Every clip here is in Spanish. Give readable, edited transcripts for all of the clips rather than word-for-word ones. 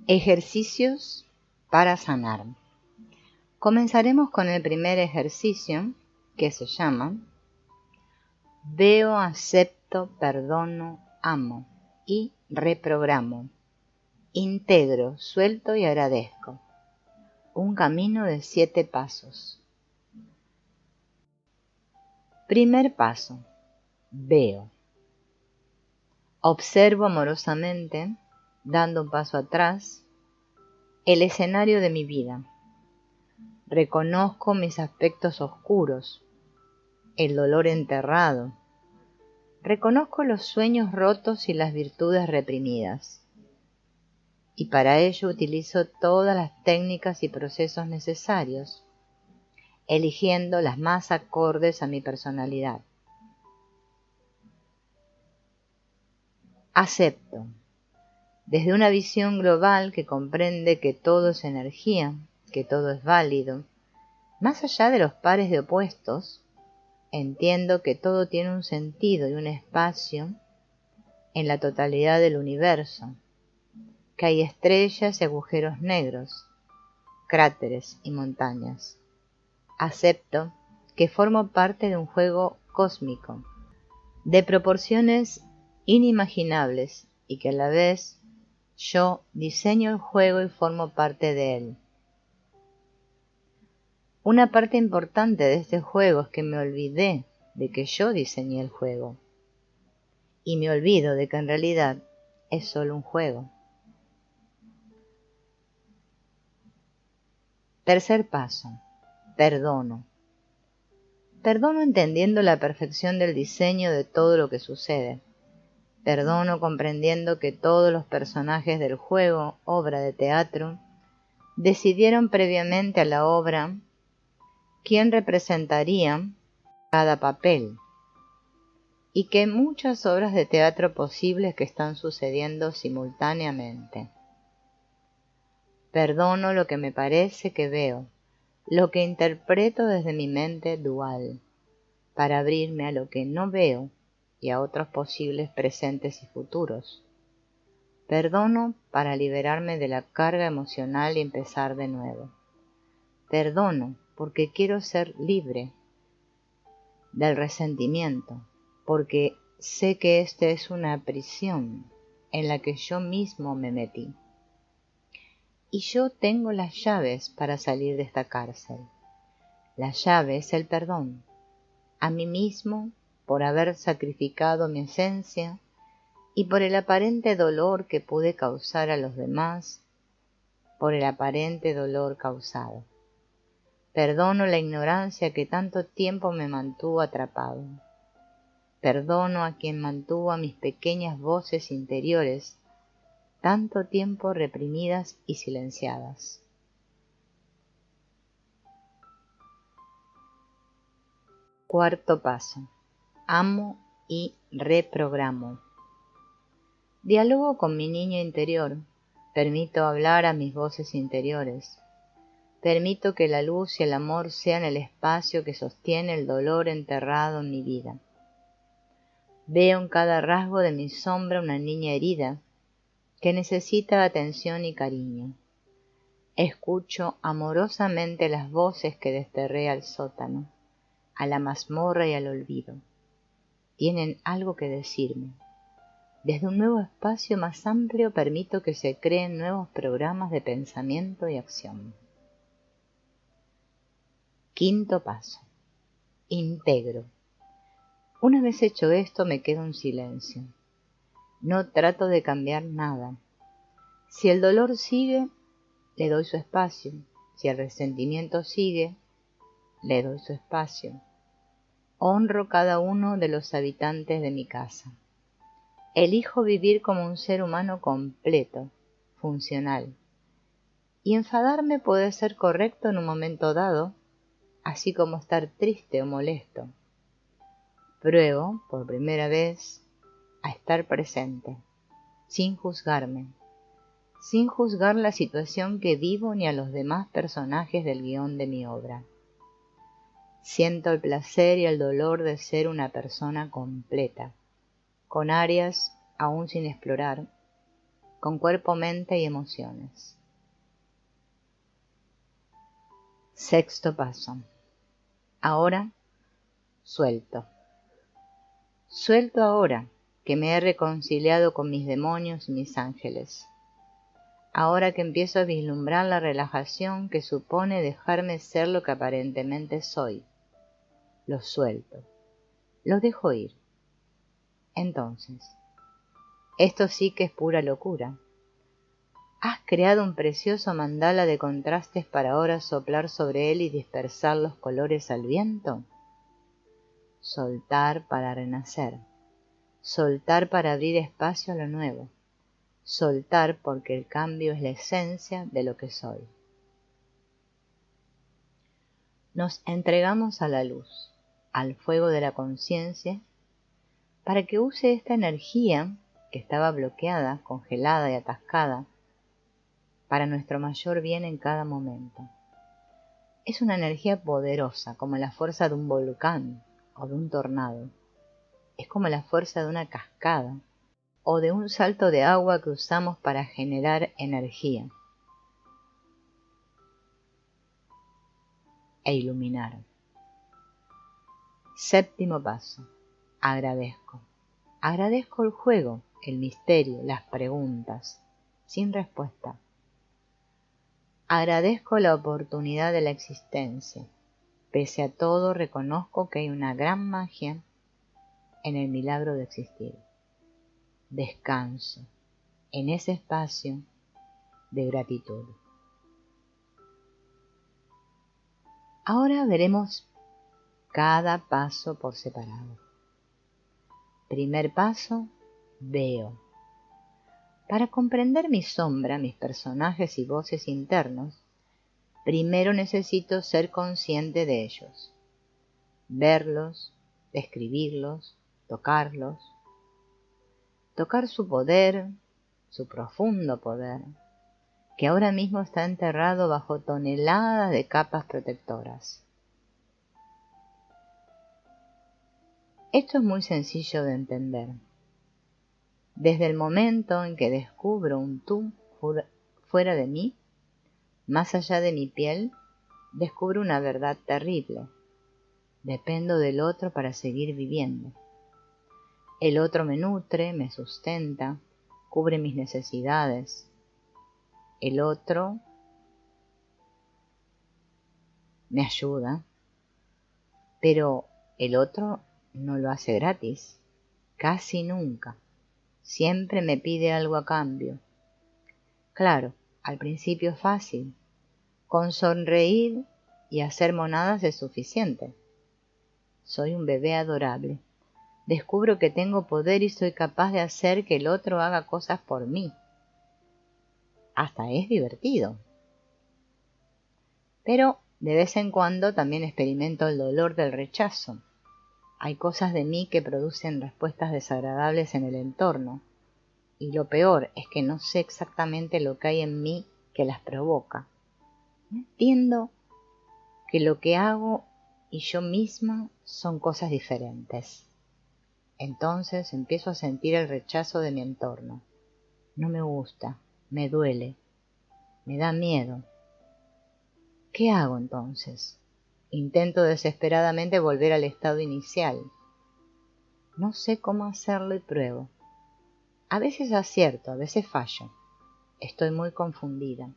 Ejercicios para sanar. Comenzaremos con el primer ejercicio, que se llama Veo, acepto, perdono, amo y reprogramo. Integro, suelto y agradezco. Un camino de 7 pasos. Primer paso. Veo. Observo amorosamente, dando un paso atrás, el escenario de mi vida. Reconozco mis aspectos oscuros, el dolor enterrado. Reconozco los sueños rotos y las virtudes reprimidas. Y para ello utilizo todas las técnicas y procesos necesarios, eligiendo las más acordes a mi personalidad. Acepto. Desde una visión global que comprende que todo es energía, que todo es válido, más allá de los pares de opuestos, entiendo que todo tiene un sentido y un espacio en la totalidad del universo, que hay estrellas y agujeros negros, cráteres y montañas. Acepto que formo parte de un juego cósmico, de proporciones inimaginables y que a la vez yo diseño el juego y formo parte de él. Una parte importante de este juego es que me olvidé de que yo diseñé el juego y me olvido de que en realidad es solo un juego. Tercer paso. Perdono. Perdono entendiendo la perfección del diseño de todo lo que sucede. Perdono comprendiendo que todos los personajes del juego, obra de teatro, decidieron previamente a la obra quién representaría cada papel, y que muchas obras de teatro posibles que están sucediendo simultáneamente. Perdono lo que me parece que veo, lo que interpreto desde mi mente dual, para abrirme a lo que no veo y a otros posibles presentes y futuros. Perdono para liberarme de la carga emocional y empezar de nuevo. Perdono porque quiero ser libre del resentimiento, porque sé que esta es una prisión en la que yo mismo me metí. Y yo tengo las llaves para salir de esta cárcel. La llave es el perdón, a mí mismo por haber sacrificado mi esencia y por el aparente dolor que pude causar a los demás, por el aparente dolor causado. Perdono la ignorancia que tanto tiempo me mantuvo atrapado. Perdono a quien mantuvo a mis pequeñas voces interiores tanto tiempo reprimidas y silenciadas. Cuarto paso. Amo y reprogramo. Dialogo con mi niño interior. Permito hablar a mis voces interiores. Permito que la luz y el amor sean el espacio que sostiene el dolor enterrado en mi vida. Veo en cada rasgo de mi sombra una niña herida que necesita atención y cariño. Escucho amorosamente las voces que desterré al sótano, a la mazmorra y al olvido. Tienen algo que decirme. Desde un nuevo espacio más amplio permito que se creen nuevos programas de pensamiento y acción. Quinto paso. Integro. Una vez hecho esto me quedo en silencio. No trato de cambiar nada. Si el dolor sigue, le doy su espacio. Si el resentimiento sigue, le doy su espacio. Honro cada uno de los habitantes de mi casa. Elijo vivir como un ser humano completo, funcional. Y enfadarme puede ser correcto en un momento dado, así como estar triste o molesto. Pruebo, por primera vez, a estar presente, sin juzgarme, sin juzgar la situación que vivo ni a los demás personajes del guión de mi obra. Siento el placer y el dolor de ser una persona completa, con áreas aún sin explorar, con cuerpo, mente y emociones. Sexto paso. Ahora suelto. Suelto ahora que me he reconciliado con mis demonios y mis ángeles. Ahora que empiezo a vislumbrar la relajación que supone dejarme ser lo que aparentemente soy. Los suelto. Los dejo ir. Entonces, esto sí que es pura locura. ¿Has creado un precioso mandala de contrastes para ahora soplar sobre él y dispersar los colores al viento? Soltar para renacer. Soltar para abrir espacio a lo nuevo. Soltar porque el cambio es la esencia de lo que soy. Nos entregamos a la luz, al fuego de la conciencia, para que use esta energía que estaba bloqueada, congelada y atascada, para nuestro mayor bien en cada momento. Es una energía poderosa, como la fuerza de un volcán o de un tornado. Es como la fuerza de una cascada o de un salto de agua que usamos para generar energía e iluminar. Séptimo paso. Agradezco. Agradezco el juego, el misterio, las preguntas, sin respuesta. Agradezco la oportunidad de la existencia. Pese a todo, reconozco que hay una gran magia en el milagro de existir. Descanso en ese espacio de gratitud. Ahora veremos cada paso por separado. Primer paso, veo. Para comprender mi sombra, mis personajes y voces internos, primero necesito ser consciente de ellos. Verlos, describirlos, tocarlos. Tocar su poder, su profundo poder, que ahora mismo está enterrado bajo toneladas de capas protectoras. Esto es muy sencillo de entender. Desde el momento en que descubro un tú fuera de mí, más allá de mi piel, descubro una verdad terrible. Dependo del otro para seguir viviendo. El otro me nutre, me sustenta, cubre mis necesidades. El otro me ayuda, pero el otro no lo hace gratis, casi nunca. Siempre me pide algo a cambio. Claro, al principio es fácil. Con sonreír y hacer monadas es suficiente. Soy un bebé adorable. Descubro que tengo poder y soy capaz de hacer que el otro haga cosas por mí. Hasta es divertido. Pero de vez en cuando también experimento el dolor del rechazo. Hay cosas de mí que producen respuestas desagradables en el entorno. Y lo peor es que no sé exactamente lo que hay en mí que las provoca. No entiendo que lo que hago y yo misma son cosas diferentes. Entonces empiezo a sentir el rechazo de mi entorno. No me gusta, me duele, me da miedo. ¿Qué hago entonces? Intento desesperadamente volver al estado inicial. No sé cómo hacerlo y pruebo. A veces acierto, a veces fallo. Estoy muy confundida.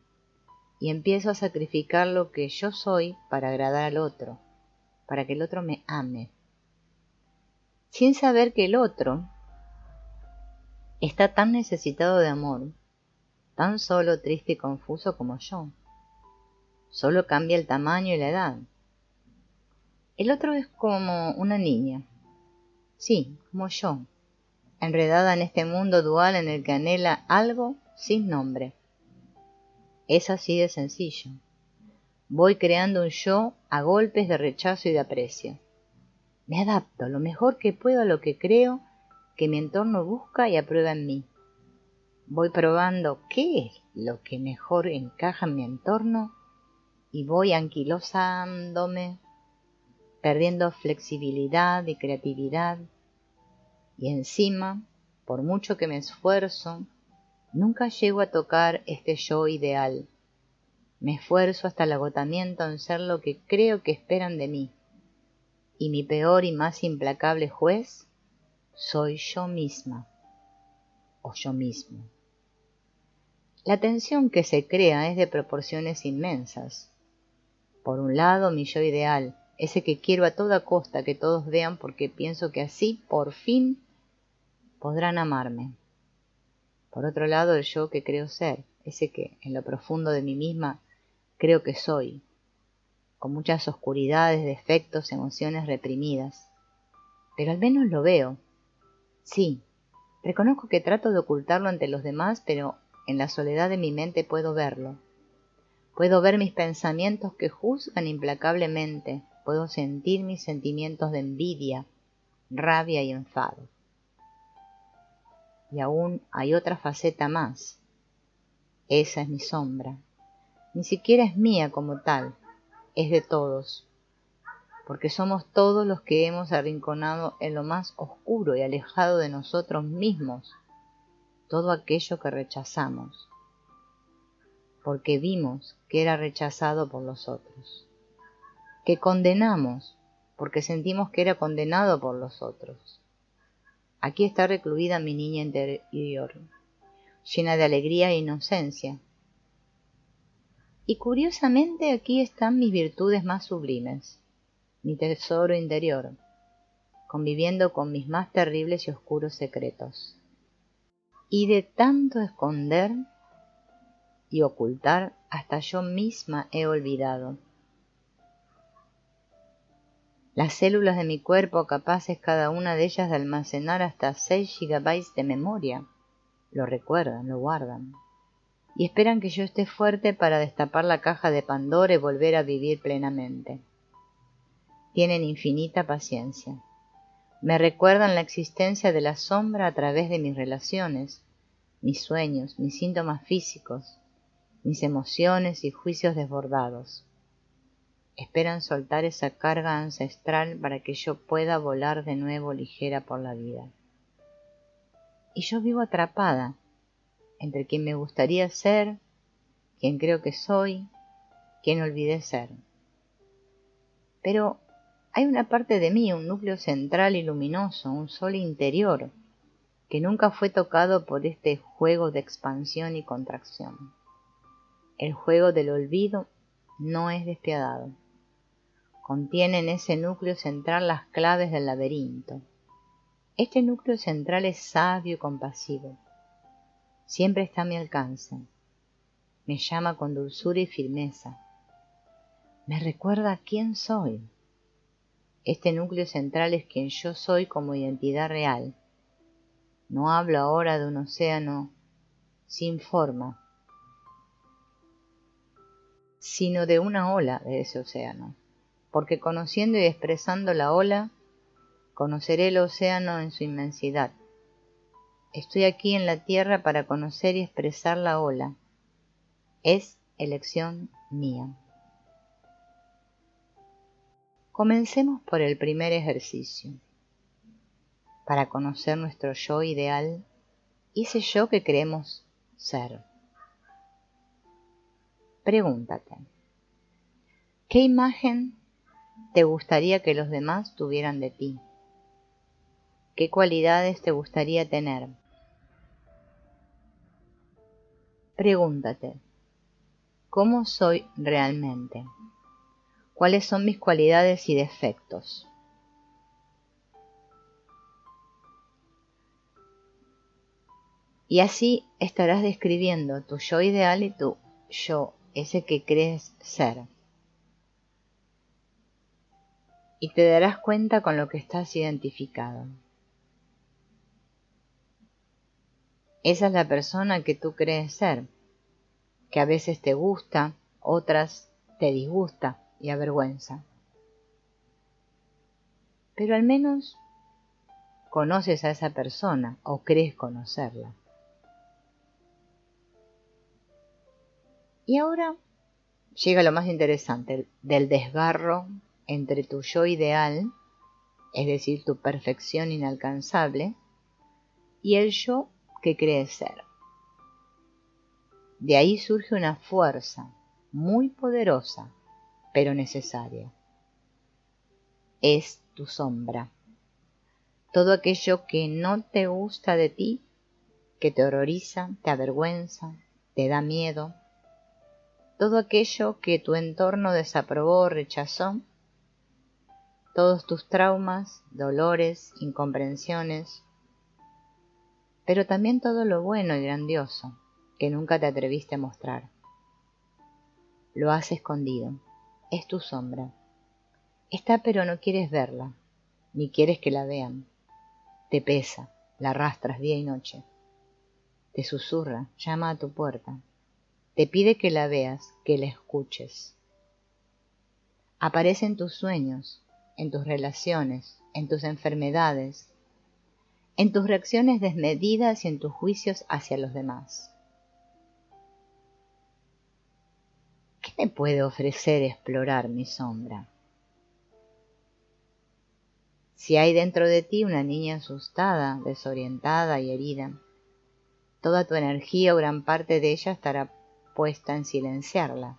Y empiezo a sacrificar lo que yo soy para agradar al otro, para que el otro me ame. Sin saber que el otro está tan necesitado de amor, tan solo, triste y confuso como yo. Solo cambia el tamaño y la edad. El otro es como una niña. Sí, como yo, enredada en este mundo dual en el que anhela algo sin nombre. Es así de sencillo. Voy creando un yo a golpes de rechazo y de aprecio. Me adapto lo mejor que puedo a lo que creo que mi entorno busca y aprueba en mí. Voy probando qué es lo que mejor encaja en mi entorno y voy anquilosándome, perdiendo flexibilidad y creatividad. Y encima, por mucho que me esfuerzo, Nunca llego a tocar este yo ideal. Me esfuerzo hasta el agotamiento en ser lo que creo que esperan de mí. Y mi peor y más implacable juez soy yo misma o yo mismo. La tensión que se crea es de proporciones inmensas. Por un lado, mi yo ideal, ese que quiero a toda costa que todos vean porque pienso que así, por fin, podrán amarme. Por otro lado, el yo que creo ser, ese que, en lo profundo de mí misma, creo que soy, con muchas oscuridades, defectos, emociones reprimidas. Pero al menos lo veo. Sí, reconozco que trato de ocultarlo ante los demás, pero en la soledad de mi mente puedo verlo. Puedo ver mis pensamientos que juzgan implacablemente, puedo sentir mis sentimientos de envidia, rabia y enfado. Y aún hay otra faceta más. Esa es mi sombra. Ni siquiera es mía como tal, es de todos, porque somos todos los que hemos arrinconado en lo más oscuro y alejado de nosotros mismos todo aquello que rechazamos, porque vimos que era rechazado por los otros, que condenamos porque sentimos que era condenado por los otros. Aquí está recluida mi niña interior, llena de alegría e inocencia. Y curiosamente aquí están mis virtudes más sublimes, mi tesoro interior, conviviendo con mis más terribles y oscuros secretos. Y de tanto esconder y ocultar, hasta yo misma he olvidado. Las células de mi cuerpo, capaces cada una de ellas de almacenar hasta 6 gigabytes de memoria, lo recuerdan, lo guardan, y esperan que yo esté fuerte para destapar la caja de Pandora y volver a vivir plenamente. Tienen infinita paciencia. Me recuerdan la existencia de la sombra a través de mis relaciones, mis sueños, mis síntomas físicos, mis emociones y juicios desbordados. Esperan soltar esa carga ancestral para que yo pueda volar de nuevo ligera por la vida. Y yo vivo atrapada entre quien me gustaría ser, quien creo que soy, quien olvidé ser. Pero hay una parte de mí, un núcleo central y luminoso, un sol interior, que nunca fue tocado por este juego de expansión y contracción. El juego del olvido no es despiadado. Contiene en ese núcleo central las claves del laberinto. Este núcleo central es sabio y compasivo. Siempre está a mi alcance. Me llama con dulzura y firmeza. Me recuerda quién soy. Este núcleo central es quien yo soy como identidad real. No hablo ahora de un océano sin forma, sino de una ola de ese océano, porque conociendo y expresando la ola, conoceré el océano en su inmensidad. Estoy aquí en la tierra para conocer y expresar la ola. Es elección mía. Comencemos por el primer ejercicio. Para conocer nuestro yo ideal, ese yo que creemos ser. Pregúntate, ¿qué imagen te gustaría que los demás tuvieran de ti? ¿Qué cualidades te gustaría tener? Pregúntate, ¿cómo soy realmente? ¿Cuáles son mis cualidades y defectos? Y así estarás describiendo tu yo ideal y tu yo, ese que crees ser. Y te darás cuenta con lo que estás identificado. Esa es la persona que tú crees ser, que a veces te gusta, otras te disgusta y avergüenza. Pero al menos conoces a esa persona o crees conocerla. Y ahora llega lo más interesante del desgarro entre tu yo ideal, es decir, tu perfección inalcanzable, y el yo que crees ser. De ahí surge una fuerza muy poderosa, pero necesaria. Es tu sombra. Todo aquello que no te gusta de ti, que te horroriza, te avergüenza, te da miedo, todo aquello que tu entorno desaprobó o rechazó, todos tus traumas, dolores, incomprensiones, pero también todo lo bueno y grandioso que nunca te atreviste a mostrar. Lo has escondido, es tu sombra. Está pero no quieres verla, ni quieres que la vean. Te pesa, la arrastras día y noche. Te susurra, llama a tu puerta. Te pide que la veas, que la escuches. Aparece en tus sueños, en tus relaciones, en tus enfermedades, en tus reacciones desmedidas y en tus juicios hacia los demás. ¿Qué me puede ofrecer explorar mi sombra? Si hay dentro de ti una niña asustada, desorientada y herida, toda tu energía o gran parte de ella estará puesta en silenciarla.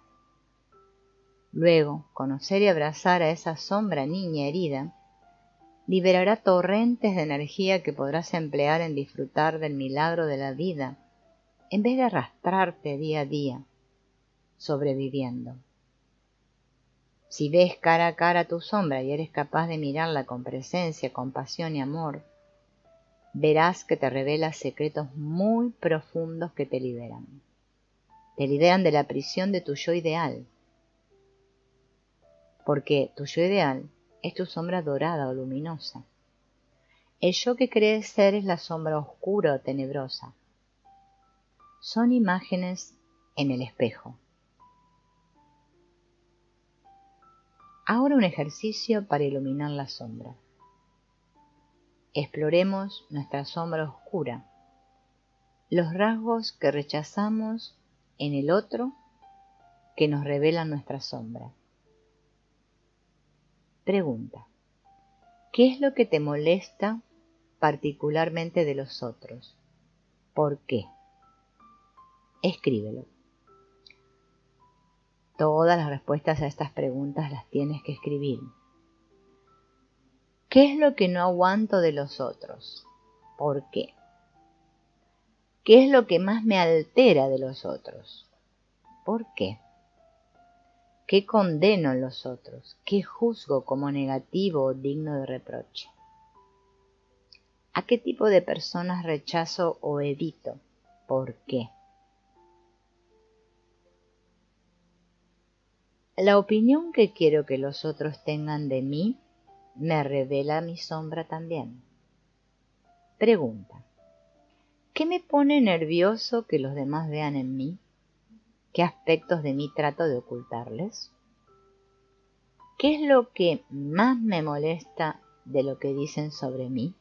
Luego, conocer y abrazar a esa sombra niña herida liberará torrentes de energía que podrás emplear en disfrutar del milagro de la vida, en vez de arrastrarte día a día, sobreviviendo. Si ves cara a cara tu sombra y eres capaz de mirarla con presencia, compasión y amor, verás que te revela secretos muy profundos que te liberan. Te liberan de la prisión de tu yo ideal, porque tu yo ideal es tu sombra dorada o luminosa. El yo que crees ser es la sombra oscura o tenebrosa. Son imágenes en el espejo. Ahora un ejercicio para iluminar la sombra. Exploremos nuestra sombra oscura, los rasgos que rechazamos en el otro que nos revelan nuestra sombra. Pregunta: ¿qué es lo que te molesta particularmente de los otros? ¿Por qué? Escríbelo. Todas las respuestas a estas preguntas las tienes que escribir. ¿Qué es lo que no aguanto de los otros? ¿Por qué? ¿Qué es lo que más me altera de los otros? ¿Por qué? ¿Qué condeno en los otros? ¿Qué juzgo como negativo o digno de reproche? ¿A qué tipo de personas rechazo o evito? ¿Por qué? La opinión que quiero que los otros tengan de mí me revela mi sombra también. Pregunta: ¿qué me pone nervioso que los demás vean en mí? ¿Qué aspectos de mí trato de ocultarles? ¿Qué es lo que más me molesta de lo que dicen sobre mí?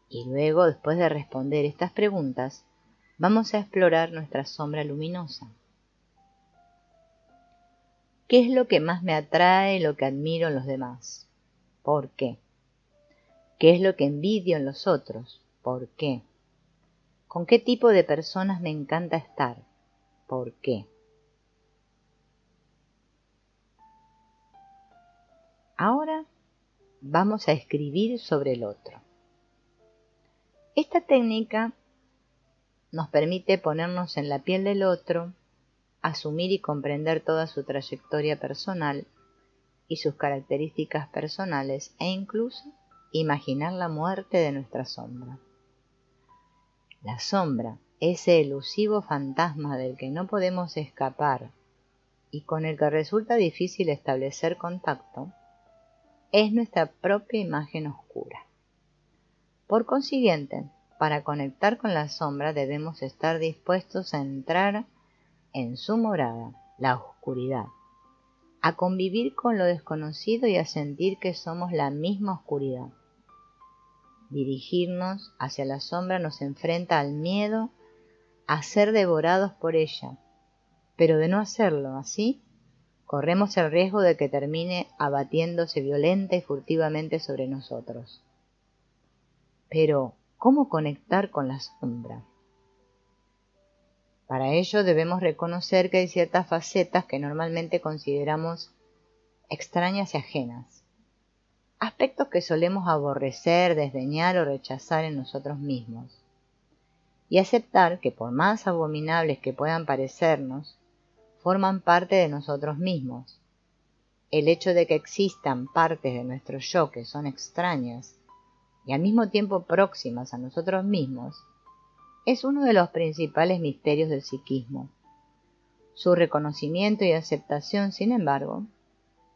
Y luego, después de responder estas preguntas, vamos a explorar nuestra sombra luminosa. ¿Qué es lo que más me atrae, lo que admiro en los demás? ¿Por qué? ¿Qué es lo que envidio en los otros? ¿Por qué? ¿Con qué tipo de personas me encanta estar? ¿Por qué? Ahora vamos a escribir sobre el otro. Esta técnica nos permite ponernos en la piel del otro, asumir y comprender toda su trayectoria personal y sus características personales e incluso imaginar la muerte de nuestra sombra. La sombra, ese elusivo fantasma del que no podemos escapar y con el que resulta difícil establecer contacto, es nuestra propia imagen oscura. Por consiguiente, para conectar con la sombra debemos estar dispuestos a entrar en su morada, la oscuridad, a convivir con lo desconocido y a sentir que somos la misma oscuridad. Dirigirnos hacia la sombra nos enfrenta al miedo a ser devorados por ella, pero de no hacerlo así, corremos el riesgo de que termine abatiéndose violenta y furtivamente sobre nosotros. Pero, ¿Cómo conectar con la sombra? Para ello debemos reconocer que hay ciertas facetas que normalmente consideramos extrañas y ajenas, aspectos que solemos aborrecer, desdeñar o rechazar en nosotros mismos, y aceptar que por más abominables que puedan parecernos, forman parte de nosotros mismos. El hecho de que existan partes de nuestro yo que son extrañas y al mismo tiempo próximas a nosotros mismos es uno de los principales misterios del psiquismo. Su reconocimiento y aceptación, sin embargo,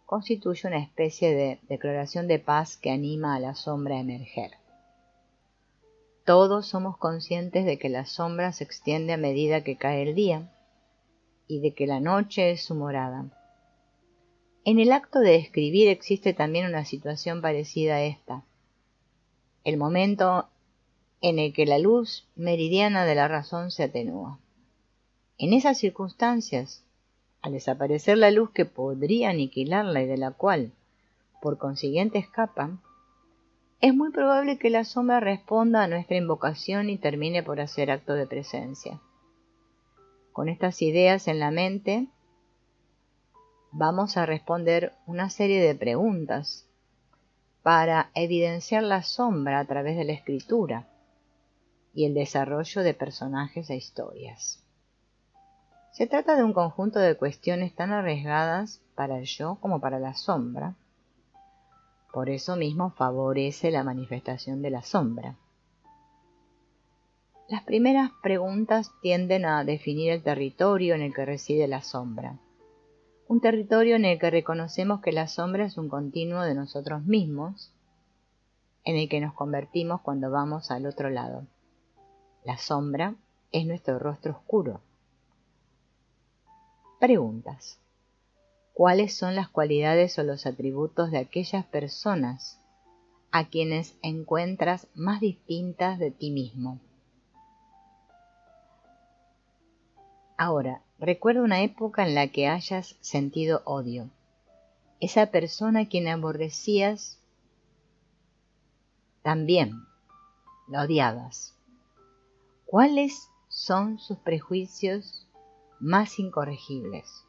constituye una especie de declaración de paz que anima a la sombra a emerger. Todos somos conscientes de que la sombra se extiende a medida que cae el día y de que la noche es su morada. En el acto de escribir existe también una situación parecida a esta, el momento en el que la luz meridiana de la razón se atenúa. En esas circunstancias, al desaparecer la luz que podría aniquilarla y de la cual, por consiguiente, escapa, es muy probable que la sombra responda a nuestra invocación y termine por hacer acto de presencia. Con estas ideas en la mente, vamos a responder una serie de preguntas para evidenciar la sombra a través de la escritura y el desarrollo de personajes e historias. Se trata de un conjunto de cuestiones tan arriesgadas para el yo como para la sombra. Por eso mismo favorece la manifestación de la sombra. Las primeras preguntas tienden a definir el territorio en el que reside la sombra. Un territorio en el que reconocemos que la sombra es un continuo de nosotros mismos, en el que nos convertimos cuando vamos al otro lado. La sombra es nuestro rostro oscuro. Preguntas. ¿Cuáles son las cualidades o los atributos de aquellas personas a quienes encuentras más distintas de ti mismo? Ahora, recuerda una época en la que hayas sentido odio. Esa persona a quien aborrecías, también la odiabas. ¿Cuáles son sus prejuicios más incorregibles?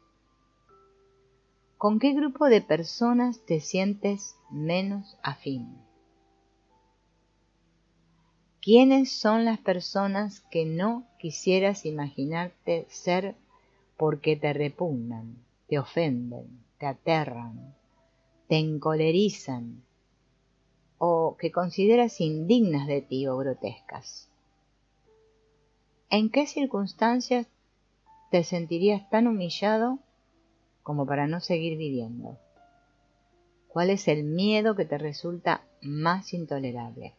¿Con qué grupo de personas te sientes menos afín? ¿Quiénes son las personas que no quisieras imaginarte ser porque te repugnan, te ofenden, te aterran, te encolerizan o que consideras indignas de ti o grotescas? ¿En qué circunstancias te sentirías tan humillado como para no seguir viviendo? ¿Cuál es el miedo que te resulta más intolerable?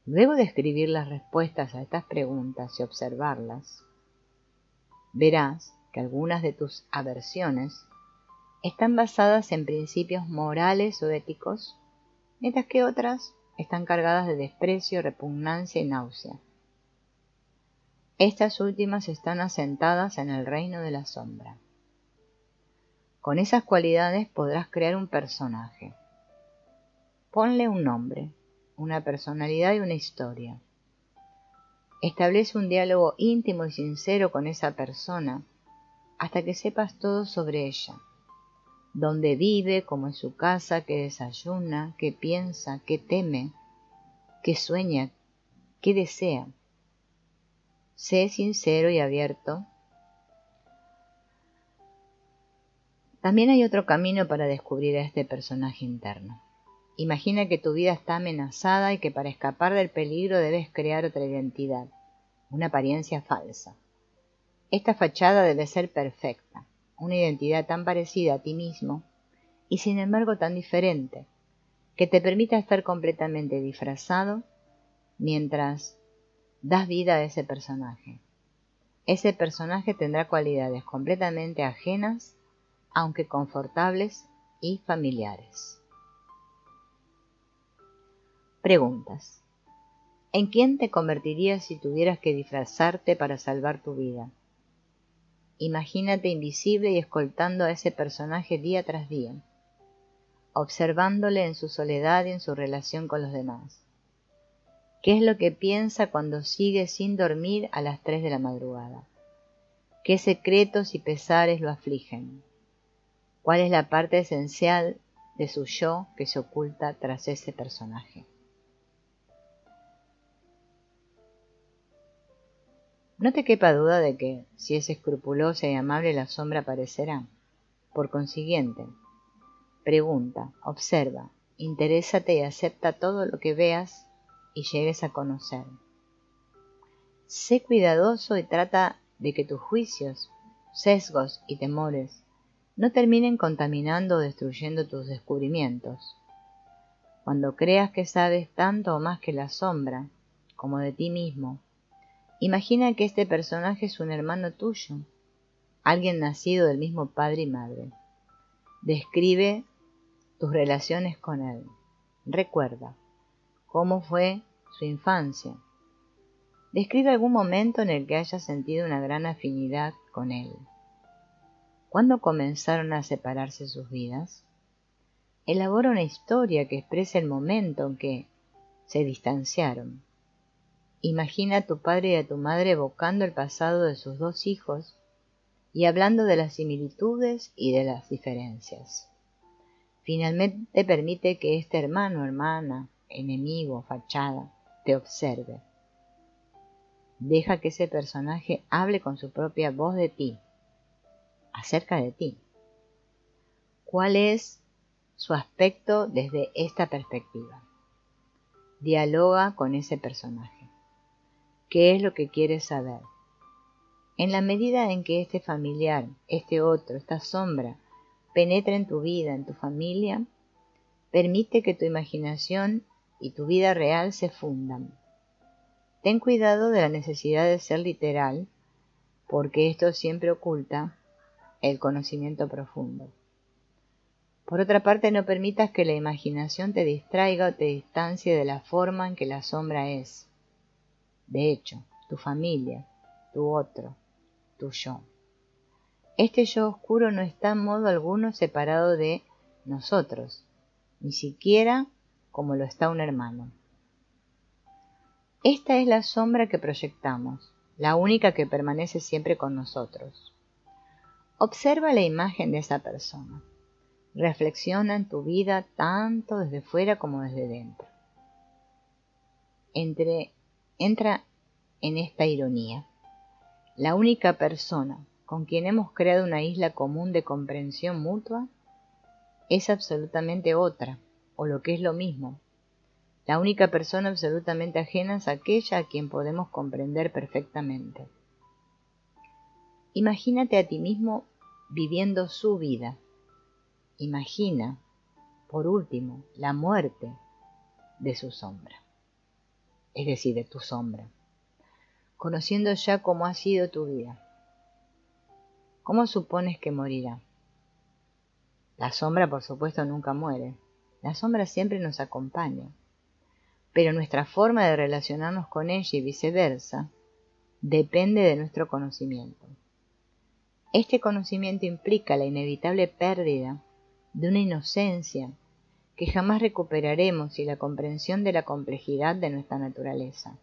Luego de escribir las respuestas a estas preguntas y observarlas, verás que algunas de tus aversiones están basadas en principios morales o éticos, mientras que otras están cargadas de desprecio, repugnancia y náusea. Estas últimas están asentadas en el reino de la sombra. Con esas cualidades podrás crear un personaje. Ponle un nombre, una personalidad y una historia. Establece un diálogo íntimo y sincero con esa persona hasta que sepas todo sobre ella. Dónde vive, cómo es su casa, qué desayuna, qué piensa, qué teme, qué sueña, qué desea. Sé sincero y abierto. También hay otro camino para descubrir a este personaje interno. Imagina que tu vida está amenazada y que para escapar del peligro debes crear otra identidad, una apariencia falsa. Esta fachada debe ser perfecta, una identidad tan parecida a ti mismo y sin embargo tan diferente, que te permita estar completamente disfrazado mientras das vida a ese personaje. Ese personaje tendrá cualidades completamente ajenas, aunque confortables y familiares. Preguntas. ¿En quién te convertirías si tuvieras que disfrazarte para salvar tu vida? Imagínate invisible y escoltando a ese personaje día tras día, observándole en su soledad y en su relación con los demás. ¿Qué es lo que piensa cuando sigue sin dormir a las 3 de la madrugada? ¿Qué secretos y pesares lo afligen? ¿Cuál es la parte esencial de su yo que se oculta tras ese personaje? No te quepa duda de que, si es escrupulosa y amable, la sombra aparecerá. Por consiguiente, pregunta, observa, interésate y acepta todo lo que veas y llegues a conocer. Sé cuidadoso y trata de que tus juicios, sesgos y temores no terminen contaminando o destruyendo tus descubrimientos. Cuando creas que sabes tanto o más que la sombra, como de ti mismo, imagina que este personaje es un hermano tuyo, alguien nacido del mismo padre y madre. Describe tus relaciones con él. Recuerda cómo fue su infancia. Describe algún momento en el que hayas sentido una gran afinidad con él. ¿Cuándo comenzaron a separarse sus vidas? Elabora una historia que exprese el momento en que se distanciaron. Imagina a tu padre y a tu madre evocando el pasado de sus dos hijos y hablando de las similitudes y de las diferencias. Finalmente permite que este hermano, hermana, enemigo, fachada, te observe. Deja que ese personaje hable con su propia voz de ti, acerca de ti. ¿Cuál es su aspecto desde esta perspectiva? Dialoga con ese personaje. ¿Qué es lo que quieres saber? En la medida en que este familiar, este otro, esta sombra, penetra en tu vida, en tu familia, permite que tu imaginación y tu vida real se fundan. Ten cuidado de la necesidad de ser literal, porque esto siempre oculta el conocimiento profundo. Por otra parte, no permitas que la imaginación te distraiga o te distancie de la forma en que la sombra es. De hecho, tu familia, tu otro, tu yo. Este yo oscuro no está en modo alguno separado de nosotros, ni siquiera como lo está un hermano. Esta es la sombra que proyectamos, la única que permanece siempre con nosotros. Observa la imagen de esa persona. Reflexiona en tu vida tanto desde fuera como desde dentro. Entra en esta ironía. La única persona con quien hemos creado una isla común de comprensión mutua es absolutamente otra, o lo que es lo mismo. La única persona absolutamente ajena es aquella a quien podemos comprender perfectamente. Imagínate a ti mismo viviendo su vida. Imagina, por último, la muerte de su sombra, es decir, de tu sombra, conociendo ya cómo ha sido tu vida. ¿Cómo supones que morirá? La sombra, por supuesto, nunca muere. La sombra siempre nos acompaña. Pero nuestra forma de relacionarnos con ella y viceversa depende de nuestro conocimiento. Este conocimiento implica la inevitable pérdida de una inocencia que jamás recuperaremos y la comprensión de la complejidad de nuestra naturaleza.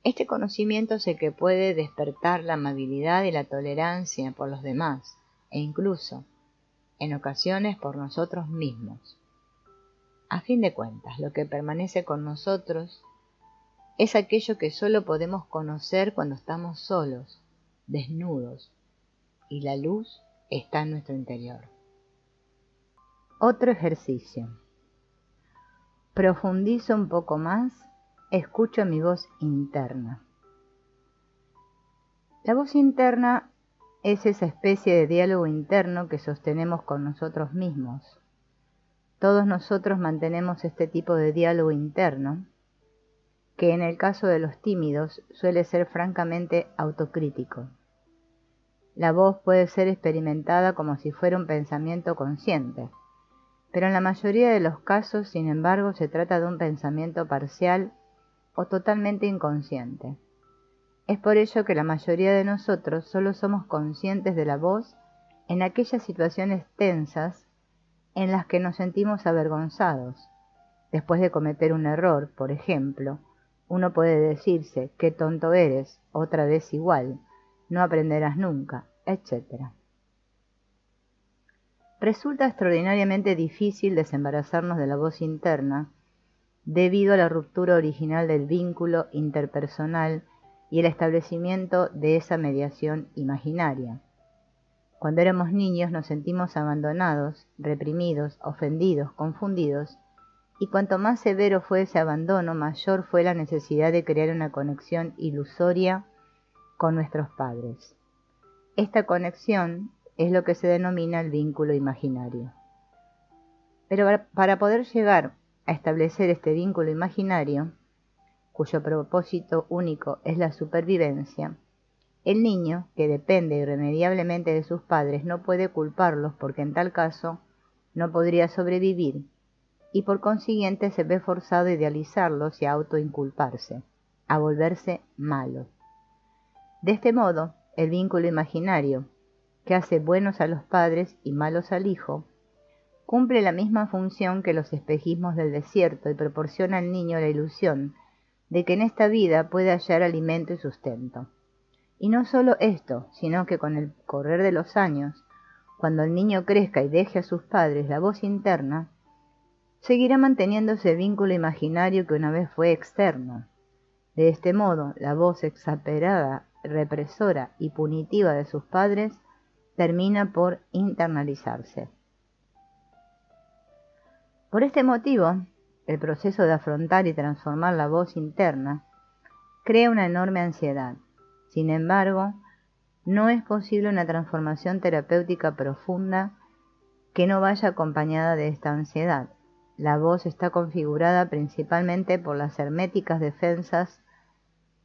Este conocimiento es el que puede despertar la amabilidad y la tolerancia por los demás, e incluso, en ocasiones, por nosotros mismos. A fin de cuentas, lo que permanece con nosotros es aquello que solo podemos conocer cuando estamos solos, desnudos, y la luz está en nuestro interior. Otro ejercicio. Profundizo un poco más, escucho mi voz interna. La voz interna es esa especie de diálogo interno que sostenemos con nosotros mismos. Todos nosotros mantenemos este tipo de diálogo interno, que en el caso de los tímidos suele ser francamente autocrítico. La voz puede ser experimentada como si fuera un pensamiento consciente, pero en la mayoría de los casos, sin embargo, se trata de un pensamiento parcial o totalmente inconsciente. Es por ello que la mayoría de nosotros solo somos conscientes de la voz en aquellas situaciones tensas en las que nos sentimos avergonzados, después de cometer un error, por ejemplo, Uno puede decirse, qué tonto eres, otra vez igual, no aprenderás nunca, etc. Resulta extraordinariamente difícil desembarazarnos de la voz interna debido a la ruptura original del vínculo interpersonal y el establecimiento de esa mediación imaginaria. Cuando éramos niños nos sentimos abandonados, reprimidos, ofendidos, confundidos, y cuanto más severo fue ese abandono, mayor fue la necesidad de crear una conexión ilusoria con nuestros padres. Esta conexión es lo que se denomina el vínculo imaginario. Pero para poder llegar a establecer este vínculo imaginario, cuyo propósito único es la supervivencia, el niño, que depende irremediablemente de sus padres, no puede culparlos porque en tal caso no podría sobrevivir y por consiguiente se ve forzado a idealizarlos y a autoinculparse, a volverse malo. De este modo, el vínculo imaginario, que hace buenos a los padres y malos al hijo, cumple la misma función que los espejismos del desierto y proporciona al niño la ilusión de que en esta vida puede hallar alimento y sustento. Y no solo esto, sino que con el correr de los años, cuando el niño crezca y deje a sus padres la voz interna, seguirá manteniendo ese vínculo imaginario que una vez fue externo. De este modo, la voz exasperada, represora y punitiva de sus padres termina por internalizarse. Por este motivo, el proceso de afrontar y transformar la voz interna crea una enorme ansiedad. Sin embargo, no es posible una transformación terapéutica profunda que no vaya acompañada de esta ansiedad. La voz está configurada principalmente por las herméticas defensas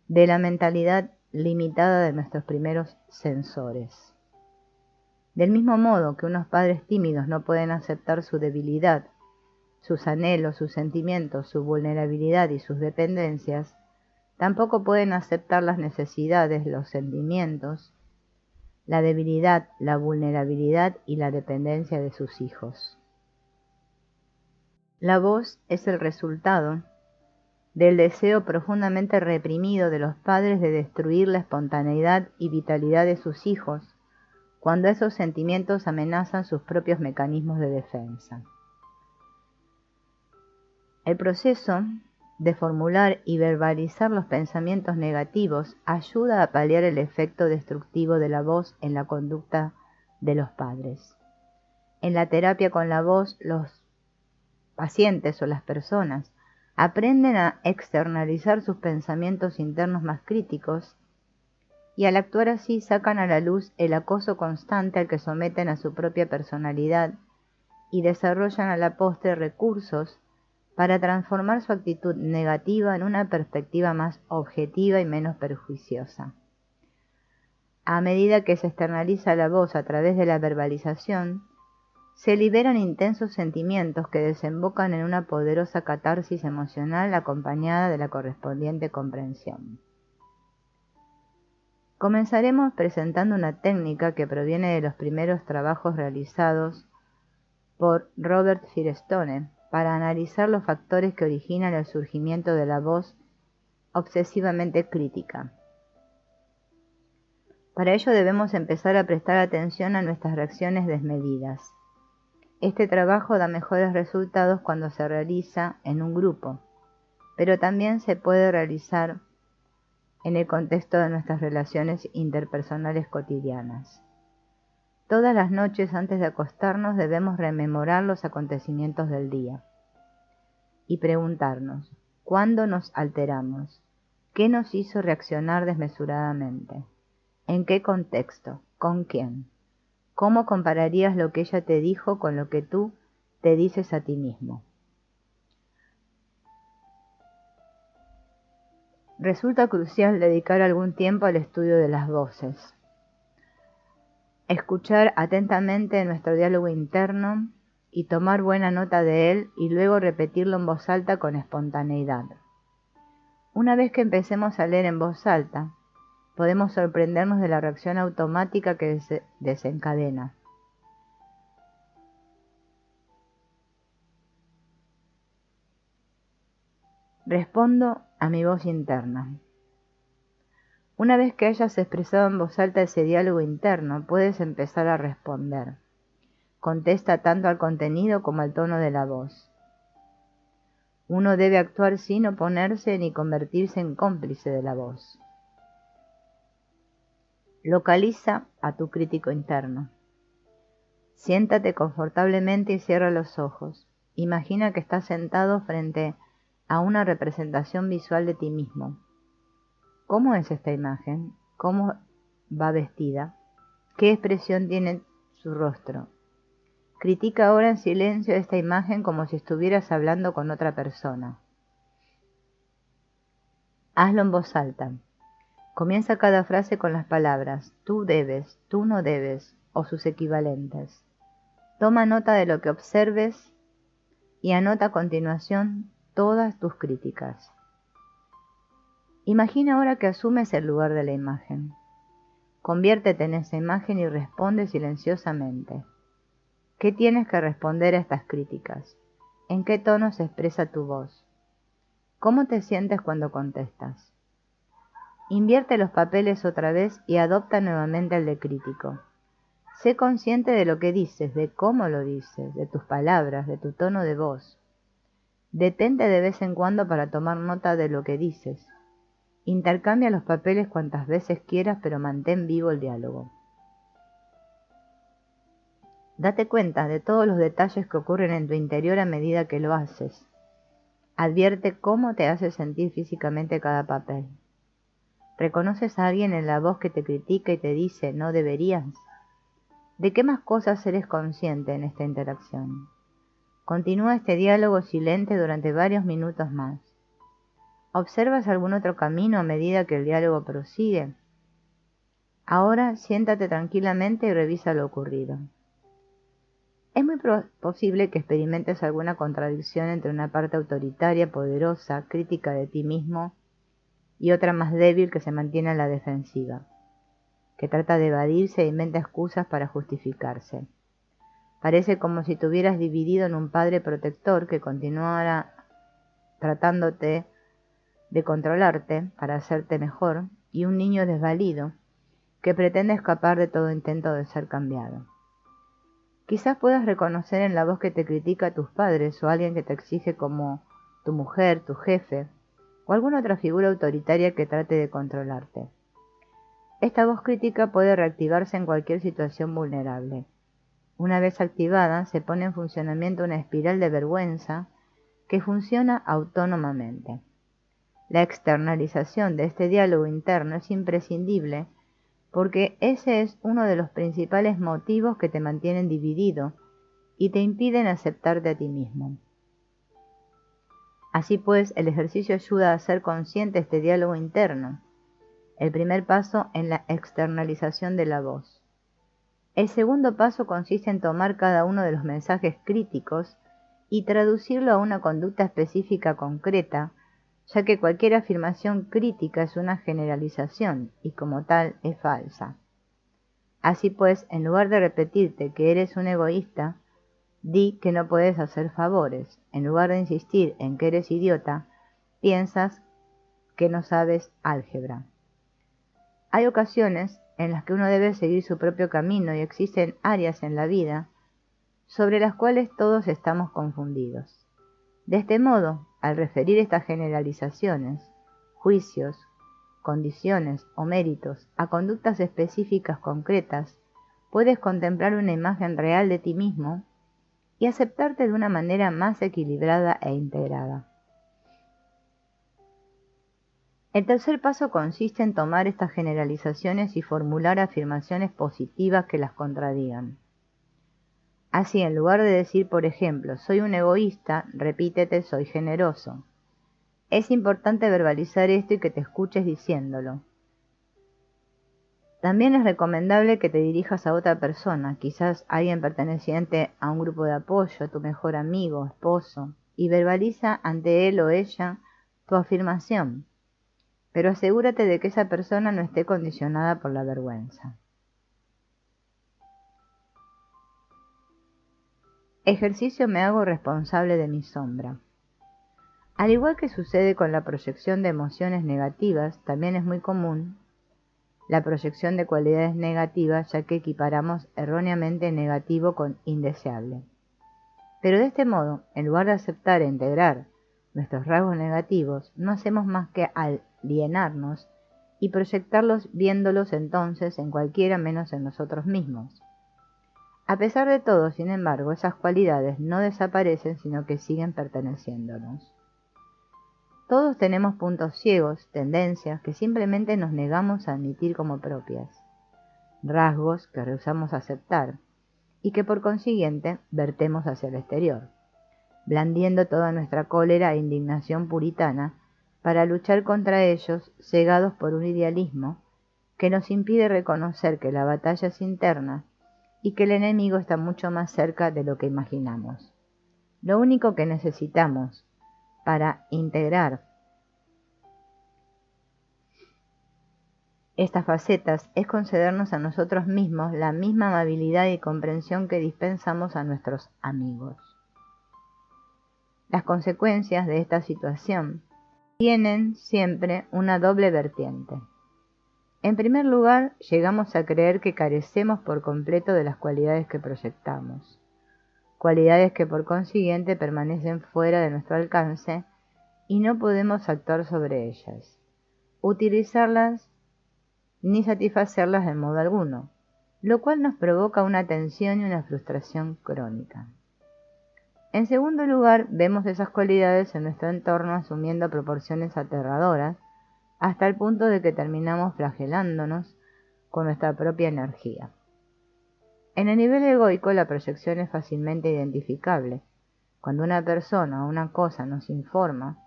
de la mentalidad limitada de nuestros primeros sensores. Del mismo modo que unos padres tímidos no pueden aceptar su debilidad, sus anhelos, sus sentimientos, su vulnerabilidad y sus dependencias, tampoco pueden aceptar las necesidades, los sentimientos, la debilidad, la vulnerabilidad y la dependencia de sus hijos. La voz es el resultado del deseo profundamente reprimido de los padres de destruir la espontaneidad y vitalidad de sus hijos cuando esos sentimientos amenazan sus propios mecanismos de defensa. El proceso de formular y verbalizar los pensamientos negativos ayuda a paliar el efecto destructivo de la voz en la conducta de los padres. En la terapia con la voz, los pacientes o las personas aprenden a externalizar sus pensamientos internos más críticos y al actuar así sacan a la luz el acoso constante al que someten a su propia personalidad y desarrollan a la postre recursos para transformar su actitud negativa en una perspectiva más objetiva y menos perjuiciosa. A medida que se externaliza la voz a través de la verbalización, se liberan intensos sentimientos que desembocan en una poderosa catarsis emocional acompañada de la correspondiente comprensión. Comenzaremos presentando una técnica que proviene de los primeros trabajos realizados por Robert Firestone para analizar los factores que originan el surgimiento de la voz obsesivamente crítica. Para ello debemos empezar a prestar atención a nuestras reacciones desmedidas. Este trabajo da mejores resultados cuando se realiza en un grupo, pero también se puede realizar en el contexto de nuestras relaciones interpersonales cotidianas. Todas las noches antes de acostarnos debemos rememorar los acontecimientos del día y preguntarnos, ¿cuándo nos alteramos? ¿Qué nos hizo reaccionar desmesuradamente? ¿En qué contexto? ¿Con quién? ¿Cómo compararías lo que ella te dijo con lo que tú te dices a ti mismo? Resulta crucial dedicar algún tiempo al estudio de las voces. Escuchar atentamente nuestro diálogo interno y tomar buena nota de él y luego repetirlo en voz alta con espontaneidad. Una vez que empecemos a leer en voz alta, podemos sorprendernos de la reacción automática que desencadena. Respondo a mi voz interna. Una vez que hayas expresado en voz alta ese diálogo interno, puedes empezar a responder. Contesta tanto al contenido como al tono de la voz. Uno debe actuar sin oponerse ni convertirse en cómplice de la voz. Localiza a tu crítico interno. Siéntate confortablemente y cierra los ojos. Imagina que estás sentado frente a una representación visual de ti mismo. ¿Cómo es esta imagen? ¿Cómo va vestida? ¿Qué expresión tiene su rostro? Critica ahora en silencio esta imagen como si estuvieras hablando con otra persona. Hazlo en voz alta. Comienza cada frase con las palabras tú debes, tú no debes o sus equivalentes. Toma nota de lo que observes y anota a continuación todas tus críticas. Imagina ahora que asumes el lugar de la imagen. Conviértete en esa imagen y responde silenciosamente. ¿Qué tienes que responder a estas críticas? ¿En qué tono se expresa tu voz? ¿Cómo te sientes cuando contestas? Invierte los papeles otra vez y adopta nuevamente el de crítico. Sé consciente de lo que dices, de cómo lo dices, de tus palabras, de tu tono de voz. Detente de vez en cuando para tomar nota de lo que dices. Intercambia los papeles cuantas veces quieras, pero mantén vivo el diálogo. Date cuenta de todos los detalles que ocurren en tu interior a medida que lo haces. Advierte cómo te hace sentir físicamente cada papel. ¿Reconoces a alguien en la voz que te critica y te dice no deberías? ¿De qué más cosas eres consciente en esta interacción? Continúa este diálogo silente durante varios minutos más. ¿Observas algún otro camino a medida que el diálogo prosigue? Ahora siéntate tranquilamente y revisa lo ocurrido. Es muy posible que experimentes alguna contradicción entre una parte autoritaria, poderosa, crítica de ti mismo, y otra más débil que se mantiene a la defensiva, que trata de evadirse e inventa excusas para justificarse. Parece como si te hubieras dividido en un padre protector que continuara tratándote de controlarte para hacerte mejor, y un niño desvalido que pretende escapar de todo intento de ser cambiado. Quizás puedas reconocer en la voz que te critica a tus padres o a alguien que te exige como tu mujer, tu jefe, o alguna otra figura autoritaria que trate de controlarte. Esta voz crítica puede reactivarse en cualquier situación vulnerable. Una vez activada, se pone en funcionamiento una espiral de vergüenza que funciona autónomamente. La externalización de este diálogo interno es imprescindible porque ese es uno de los principales motivos que te mantienen dividido y te impiden aceptarte a ti mismo. Así pues, el ejercicio ayuda a ser consciente de este diálogo interno, el primer paso en la externalización de la voz. El segundo paso consiste en tomar cada uno de los mensajes críticos y traducirlo a una conducta específica concreta, ya que cualquier afirmación crítica es una generalización y como tal es falsa. Así pues, en lugar de repetirte que eres un egoísta, di que no puedes hacer favores. En lugar de insistir en que eres idiota, piensas que no sabes álgebra. Hay ocasiones en las que uno debe seguir su propio camino y existen áreas en la vida sobre las cuales todos estamos confundidos. De este modo, al referir estas generalizaciones, juicios, condiciones o méritos a conductas específicas concretas, puedes contemplar una imagen real de ti mismo y aceptarte de una manera más equilibrada e integrada. El tercer paso consiste en tomar estas generalizaciones y formular afirmaciones positivas que las contradigan. Así, en lugar de decir, por ejemplo, soy un egoísta, repítete, soy generoso. Es importante verbalizar esto y que te escuches diciéndolo. También es recomendable que te dirijas a otra persona, quizás alguien perteneciente a un grupo de apoyo, a tu mejor amigo, esposo, y verbaliza ante él o ella tu afirmación, pero asegúrate de que esa persona no esté condicionada por la vergüenza. Ejercicio: me hago responsable de mi sombra. Al igual que sucede con la proyección de emociones negativas, también es muy común la proyección de cualidades negativas, ya que equiparamos erróneamente negativo con indeseable. Pero de este modo, en lugar de aceptar e integrar nuestros rasgos negativos, no hacemos más que alienarnos y proyectarlos, viéndolos entonces en cualquiera menos en nosotros mismos. A pesar de todo, sin embargo, esas cualidades no desaparecen, sino que siguen perteneciéndonos. Todos tenemos puntos ciegos, tendencias que simplemente nos negamos a admitir como propias, rasgos que rehusamos aceptar y que por consiguiente vertemos hacia el exterior, blandiendo toda nuestra cólera e indignación puritana para luchar contra ellos, cegados por un idealismo que nos impide reconocer que la batalla es interna y que el enemigo está mucho más cerca de lo que imaginamos. Lo único que necesitamos para integrar estas facetas es concedernos a nosotros mismos la misma amabilidad y comprensión que dispensamos a nuestros amigos. Las consecuencias de esta situación tienen siempre una doble vertiente. En primer lugar, llegamos a creer que carecemos por completo de las cualidades que proyectamos, cualidades que por consiguiente permanecen fuera de nuestro alcance y no podemos actuar sobre ellas, utilizarlas ni satisfacerlas de modo alguno, lo cual nos provoca una tensión y una frustración crónica. En segundo lugar, vemos esas cualidades en nuestro entorno asumiendo proporciones aterradoras, hasta el punto de que terminamos flagelándonos con nuestra propia energía. En el nivel egoico, la proyección es fácilmente identificable. Cuando una persona o una cosa nos informa,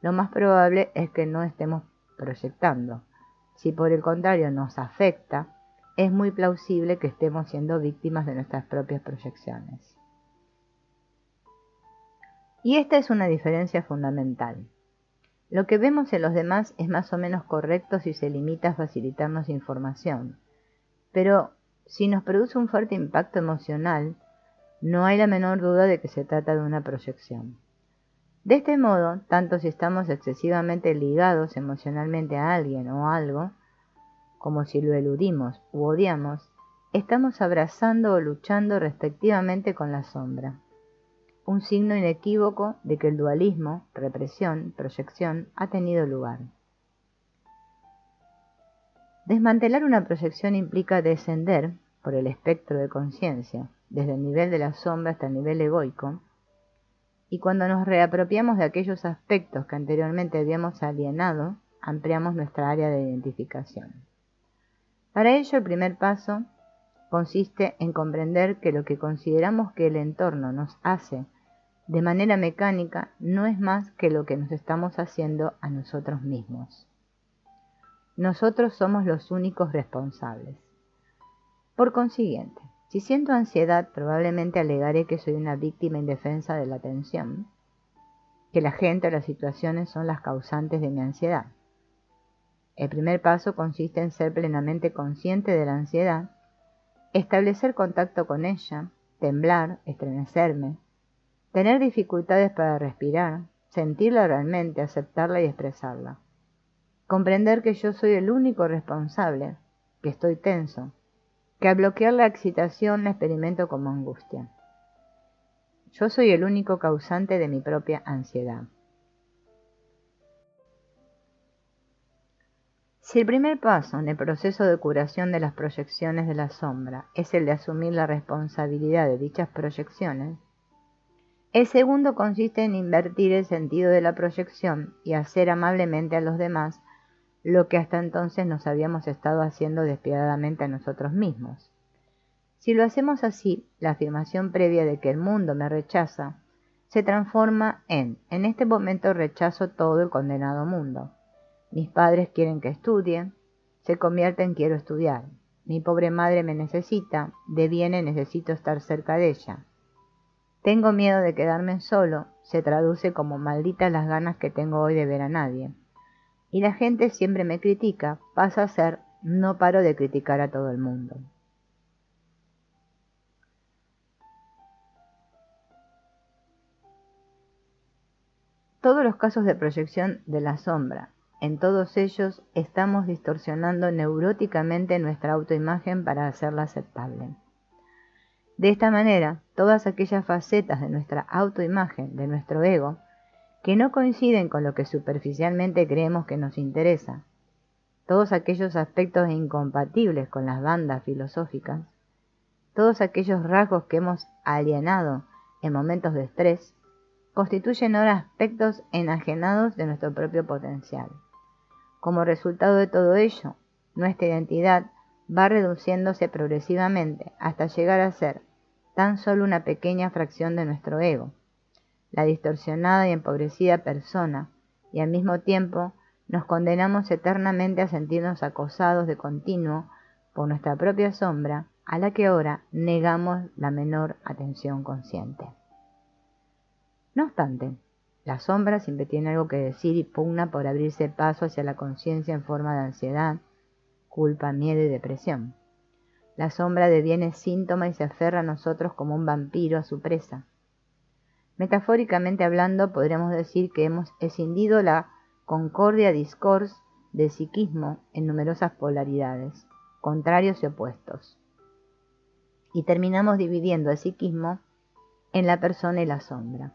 lo más probable es que no estemos proyectando. Si por el contrario nos afecta, es muy plausible que estemos siendo víctimas de nuestras propias proyecciones. Y esta es una diferencia fundamental. Lo que vemos en los demás es más o menos correcto si se limita a facilitarnos información, pero si nos produce un fuerte impacto emocional, no hay la menor duda de que se trata de una proyección. De este modo, tanto si estamos excesivamente ligados emocionalmente a alguien o algo, como si lo eludimos u odiamos, estamos abrazando o luchando respectivamente con la sombra. Un signo inequívoco de que el dualismo, represión, proyección, ha tenido lugar. Desmantelar una proyección implica descender por el espectro de conciencia, desde el nivel de la sombra hasta el nivel egoico, y cuando nos reapropiamos de aquellos aspectos que anteriormente habíamos alienado, ampliamos nuestra área de identificación. Para ello, el primer paso consiste en comprender que lo que consideramos que el entorno nos hace de manera mecánica no es más que lo que nos estamos haciendo a nosotros mismos. Nosotros somos los únicos responsables. Por consiguiente, si siento ansiedad, probablemente alegaré que soy una víctima indefensa de la tensión, que la gente o las situaciones son las causantes de mi ansiedad. El primer paso consiste en ser plenamente consciente de la ansiedad, establecer contacto con ella, temblar, estremecerme, tener dificultades para respirar, sentirla realmente, aceptarla y expresarla. Comprender que yo soy el único responsable, que estoy tenso, que al bloquear la excitación la experimento como angustia. Yo soy el único causante de mi propia ansiedad. Si el primer paso en el proceso de curación de las proyecciones de la sombra es el de asumir la responsabilidad de dichas proyecciones, el segundo consiste en invertir el sentido de la proyección y hacer amablemente a los demás lo que hasta entonces nos habíamos estado haciendo despiadadamente a nosotros mismos. Si lo hacemos así, la afirmación previa de que el mundo me rechaza se transforma en este momento rechazo todo el condenado mundo. Mis padres quieren que estudie, se convierte en quiero estudiar. Mi pobre madre me necesita, deviene necesito estar cerca de ella. Tengo miedo de quedarme solo, se traduce como malditas las ganas que tengo hoy de ver a nadie. Y la gente siempre me critica, pasa a ser no paro de criticar a todo el mundo. todos los casos de proyección de la sombra. En todos ellos estamos distorsionando neuróticamente nuestra autoimagen para hacerla aceptable. De esta manera, todas aquellas facetas de nuestra autoimagen, de nuestro ego, que no coinciden con lo que superficialmente creemos que nos interesa, todos aquellos aspectos incompatibles con las bandas filosóficas, todos aquellos rasgos que hemos alienado en momentos de estrés, constituyen ahora aspectos enajenados de nuestro propio potencial. Como resultado de todo ello, nuestra identidad va reduciéndose progresivamente hasta llegar a ser tan solo una pequeña fracción de nuestro ego, la distorsionada y empobrecida persona, y al mismo tiempo nos condenamos eternamente a sentirnos acosados de continuo por nuestra propia sombra, a la que ahora negamos la menor atención consciente. No obstante, la sombra siempre tiene algo que decir y pugna por abrirse paso hacia la conciencia en forma de ansiedad, culpa, miedo y depresión. La sombra deviene síntoma y se aferra a nosotros como un vampiro a su presa. Metafóricamente hablando, podríamos decir que hemos escindido la concordia discors del psiquismo en numerosas polaridades, contrarios y opuestos, y terminamos dividiendo el psiquismo en la persona y la sombra.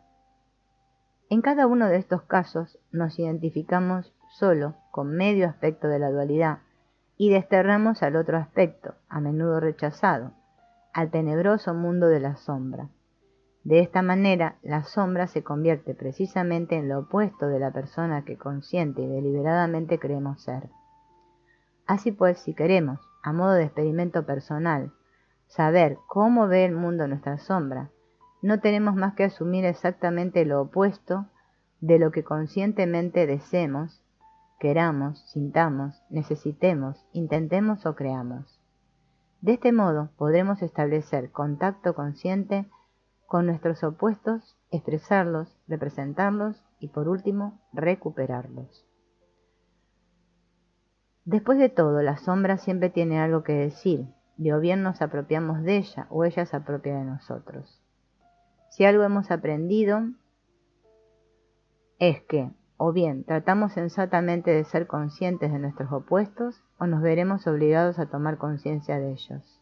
En cada uno de estos casos nos identificamos solo con medio aspecto de la dualidad y desterramos al otro aspecto, a menudo rechazado, al tenebroso mundo de la sombra. De esta manera, la sombra se convierte precisamente en lo opuesto de la persona que consciente y deliberadamente creemos ser. Así pues, si queremos, a modo de experimento personal, saber cómo ve el mundo nuestra sombra, no tenemos más que asumir exactamente lo opuesto de lo que conscientemente deseemos, queramos, sintamos, necesitemos, intentemos o creamos. De este modo podremos establecer contacto consciente con nuestros opuestos, expresarlos, representarlos y por último, recuperarlos. Después de todo, la sombra siempre tiene algo que decir, y o bien nos apropiamos de ella o ella se apropia de nosotros. Si algo hemos aprendido es que, o bien tratamos sensatamente de ser conscientes de nuestros opuestos, o nos veremos obligados a tomar conciencia de ellos.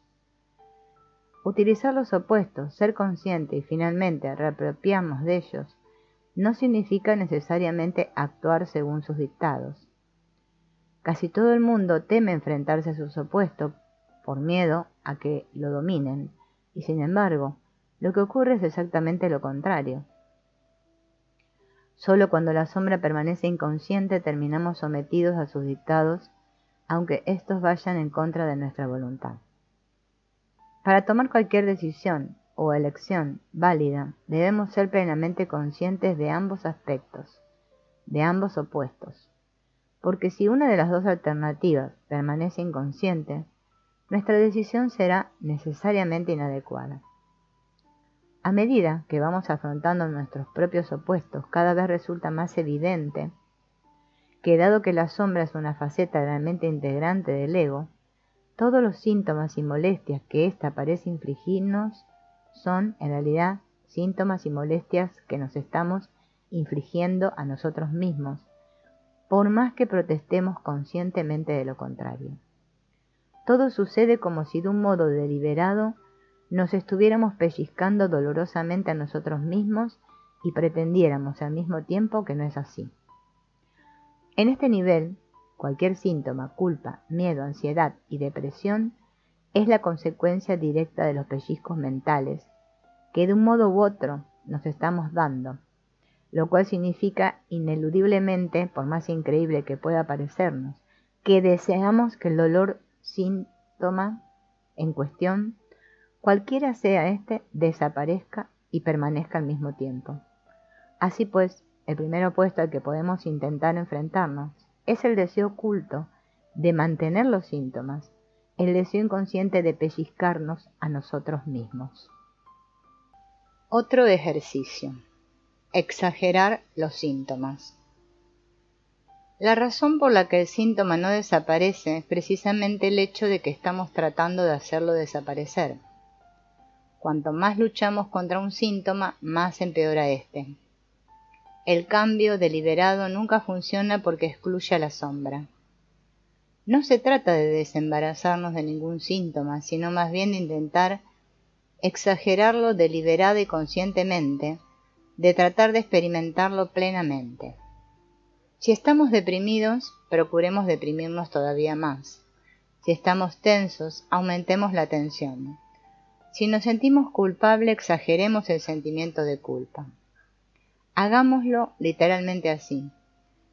Utilizar los opuestos, ser consciente y finalmente reapropiarnos de ellos, no significa necesariamente actuar según sus dictados. Casi todo el mundo teme enfrentarse a sus opuestos por miedo a que lo dominen, y sin embargo, lo que ocurre es exactamente lo contrario. Solo cuando la sombra permanece inconsciente terminamos sometidos a sus dictados, aunque estos vayan en contra de nuestra voluntad. Para tomar cualquier decisión o elección válida, debemos ser plenamente conscientes de ambos aspectos, de ambos opuestos, porque si una de las dos alternativas permanece inconsciente, nuestra decisión será necesariamente inadecuada. A medida que vamos afrontando nuestros propios opuestos, cada vez resulta más evidente que, dado que la sombra es una faceta realmente integrante del ego, todos los síntomas y molestias que ésta parece infligirnos son, en realidad, síntomas y molestias que nos estamos infligiendo a nosotros mismos, por más que protestemos conscientemente de lo contrario. Todo sucede como si de un modo deliberado nos estuviéramos pellizcando dolorosamente a nosotros mismos y pretendiéramos al mismo tiempo que no es así. En este nivel, cualquier síntoma, culpa, miedo, ansiedad y depresión es la consecuencia directa de los pellizcos mentales que de un modo u otro nos estamos dando, lo cual significa ineludiblemente, por más increíble que pueda parecernos, que deseamos que el dolor síntoma en cuestión, cualquiera sea éste, desaparezca y permanezca al mismo tiempo. Así pues, el primer opuesto al que podemos intentar enfrentarnos es el deseo oculto de mantener los síntomas, el deseo inconsciente de pellizcarnos a nosotros mismos. Otro ejercicio: exagerar los síntomas. La razón por la que el síntoma no desaparece es precisamente el hecho de que estamos tratando de hacerlo desaparecer. Cuanto más luchamos contra un síntoma, más empeora este. el cambio deliberado nunca funciona porque excluye a la sombra. No se trata de desembarazarnos de ningún síntoma, sino más bien de intentar exagerarlo deliberada y conscientemente, de tratar de experimentarlo plenamente. Si estamos deprimidos, procuremos deprimirnos todavía más. Si estamos tensos, aumentemos la tensión. Si nos sentimos culpables, exageremos el sentimiento de culpa. Hagámoslo literalmente así.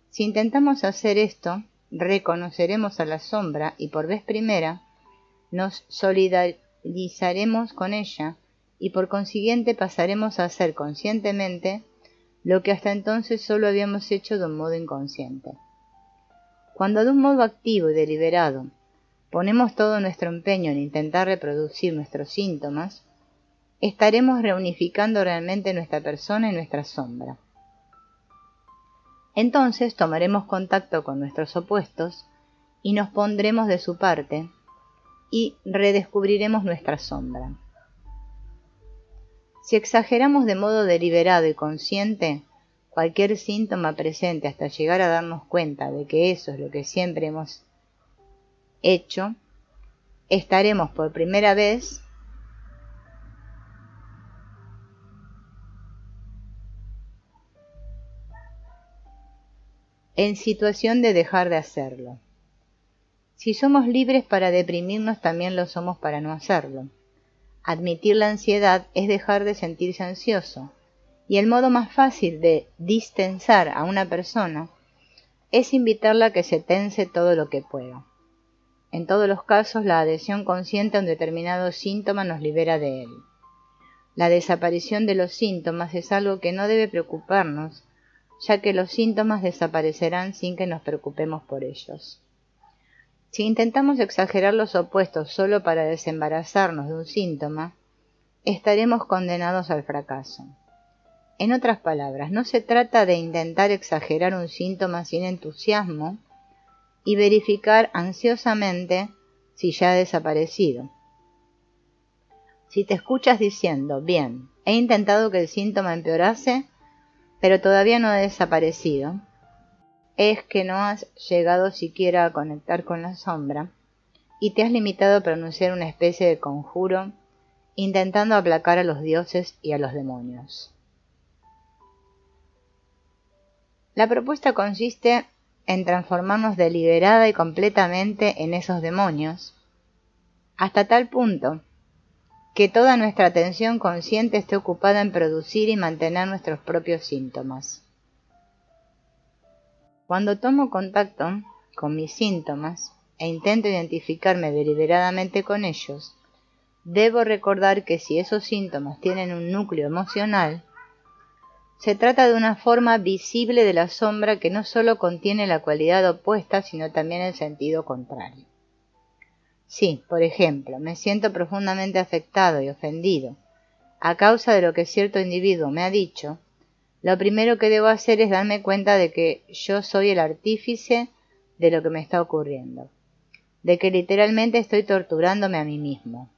Si intentamos hacer esto, reconoceremos a la sombra y por vez primera nos solidarizaremos con ella y por consiguiente pasaremos a hacer conscientemente lo que hasta entonces solo habíamos hecho de un modo inconsciente. Cuando de un modo activo y deliberado ponemos todo nuestro empeño en intentar reproducir nuestros síntomas, estaremos reunificando realmente nuestra persona y nuestra sombra. Entonces tomaremos contacto con nuestros opuestos y nos pondremos de su parte y redescubriremos nuestra sombra. Si exageramos de modo deliberado y consciente cualquier síntoma presente hasta llegar a darnos cuenta de que eso es lo que siempre hemos hecho, estaremos por primera vez en situación de dejar de hacerlo. Si somos libres para deprimirnos, también lo somos para no hacerlo. Admitir la ansiedad es dejar de sentirse ansioso, y el modo más fácil de distensar a una persona es invitarla a que se tense todo lo que pueda. En todos los casos, la adhesión consciente a un determinado síntoma nos libera de él. La desaparición de los síntomas es algo que no debe preocuparnos, ya que los síntomas desaparecerán sin que nos preocupemos por ellos. Si intentamos exagerar los opuestos solo para desembarazarnos de un síntoma, estaremos condenados al fracaso. En otras palabras, no se trata de intentar exagerar un síntoma sin entusiasmo y verificar ansiosamente si ya ha desaparecido. Si te escuchas diciendo, bien, he intentado que el síntoma empeorase, pero todavía no ha desaparecido, es que no has llegado siquiera a conectar con la sombra y te has limitado a pronunciar una especie de conjuro intentando aplacar a los dioses y a los demonios. La propuesta consiste en transformarnos deliberada y completamente en esos demonios, hasta tal punto que toda nuestra atención consciente esté ocupada en producir y mantener nuestros propios síntomas. Cuando tomo contacto con mis síntomas e intento identificarme deliberadamente con ellos, debo recordar que si esos síntomas tienen un núcleo emocional, se trata de una forma visible de la sombra que no solo contiene la cualidad opuesta, sino también el sentido contrario. Si, por ejemplo, me siento profundamente afectado y ofendido a causa de lo que cierto individuo me ha dicho, lo primero que debo hacer es darme cuenta de que yo soy el artífice de lo que me está ocurriendo, de que literalmente estoy torturándome a mí mismo.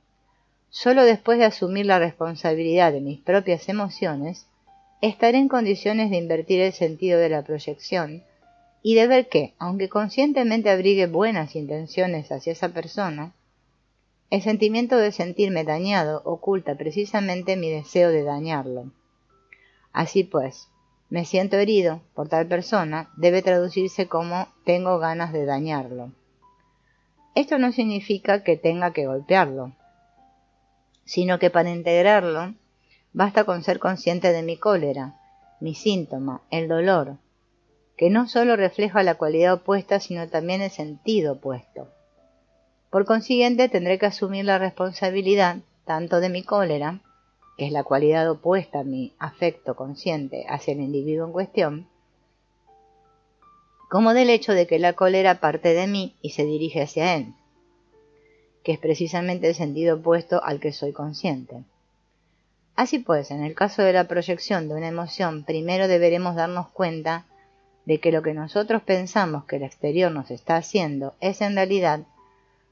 Solo después de asumir la responsabilidad de mis propias emociones, estaré en condiciones de invertir el sentido de la proyección y de ver que, aunque conscientemente abrigue buenas intenciones hacia esa persona, el sentimiento de sentirme dañado oculta precisamente mi deseo de dañarlo. Así pues, me siento herido por tal persona debe traducirse como tengo ganas de dañarlo. Esto no significa que tenga que golpearlo, sino que para integrarlo basta con ser consciente de mi cólera, mi síntoma, el dolor, que no solo refleja la cualidad opuesta, sino también el sentido opuesto. Por consiguiente, tendré que asumir la responsabilidad tanto de mi cólera, que es la cualidad opuesta a mi afecto consciente hacia el individuo en cuestión, como del hecho de que la cólera parte de mí y se dirige hacia él, que es precisamente el sentido opuesto al que soy consciente. Así pues, en el caso de la proyección de una emoción, primero deberemos darnos cuenta de que lo que nosotros pensamos que el exterior nos está haciendo es en realidad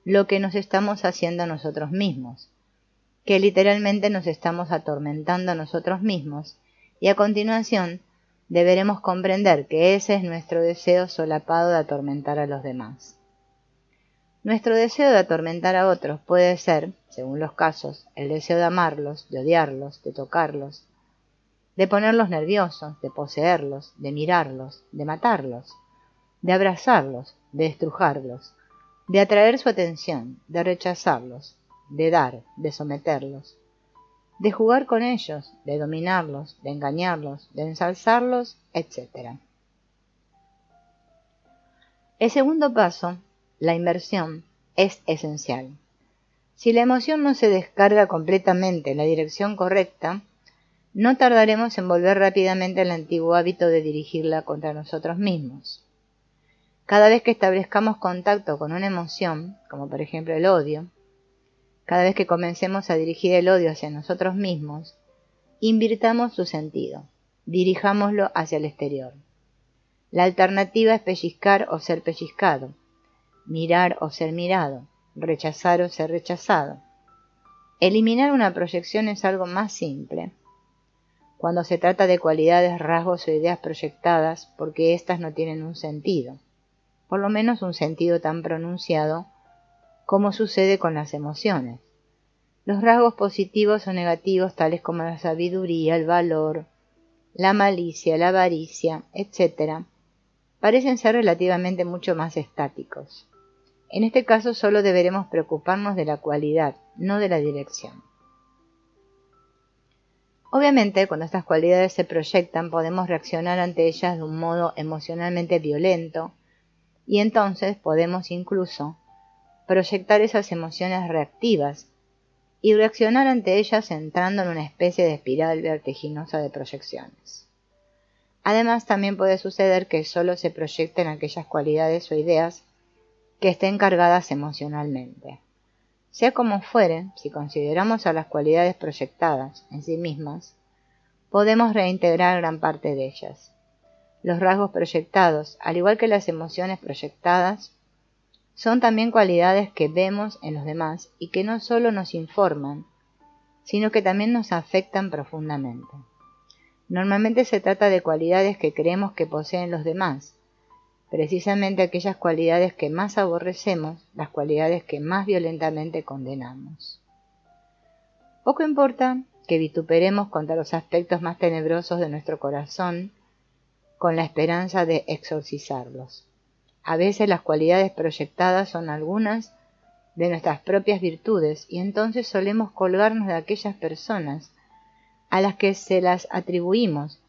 lo que nos estamos haciendo a nosotros mismos, que literalmente nos estamos atormentando a nosotros mismos, y a continuación deberemos comprender que ese es nuestro deseo solapado de atormentar a los demás. Nuestro deseo de atormentar a otros puede ser, según los casos, el deseo de amarlos, de odiarlos, de tocarlos, de ponerlos nerviosos, de poseerlos, de mirarlos, de matarlos, de abrazarlos, de estrujarlos, de atraer su atención, de rechazarlos, de dar, de someterlos, de jugar con ellos, de dominarlos, de engañarlos, de ensalzarlos, etc. El segundo paso, la inversión, es esencial. Si la emoción no se descarga completamente en la dirección correcta, no tardaremos en volver rápidamente al antiguo hábito de dirigirla contra nosotros mismos. Cada vez que establezcamos contacto con una emoción, como por ejemplo el odio, cada vez que comencemos a dirigir el odio hacia nosotros mismos, invirtamos su sentido, dirijámoslo hacia el exterior. La alternativa es pellizcar o ser pellizcado, mirar o ser mirado, rechazar o ser rechazado. Eliminar una proyección es algo más simple, cuando se trata de cualidades, rasgos o ideas proyectadas, porque éstas no tienen un sentido, por lo menos un sentido tan pronunciado como sucede con las emociones. Los rasgos positivos o negativos, tales como la sabiduría, el valor, la malicia, la avaricia, etc., parecen ser relativamente mucho más estáticos. En este caso solo deberemos preocuparnos de la cualidad, no de la dirección. Obviamente, cuando estas cualidades se proyectan, podemos reaccionar ante ellas de un modo emocionalmente violento, y entonces podemos incluso proyectar esas emociones reactivas y reaccionar ante ellas entrando en una especie de espiral vertiginosa de proyecciones. Además, también puede suceder que solo se proyecten aquellas cualidades o ideas que estén cargadas emocionalmente. Sea como fuere, si consideramos a las cualidades proyectadas en sí mismas, podemos reintegrar gran parte de ellas. Los rasgos proyectados, al igual que las emociones proyectadas, son también cualidades que vemos en los demás y que no solo nos informan, sino que también nos afectan profundamente. Normalmente se trata de cualidades que creemos que poseen los demás, precisamente aquellas cualidades que más aborrecemos, las cualidades que más violentamente condenamos. Poco importa que vituperemos contra los aspectos más tenebrosos de nuestro corazón con la esperanza de exorcizarlos. A veces las cualidades proyectadas son algunas de nuestras propias virtudes y entonces solemos colgarnos de aquellas personas a las que se las atribuimos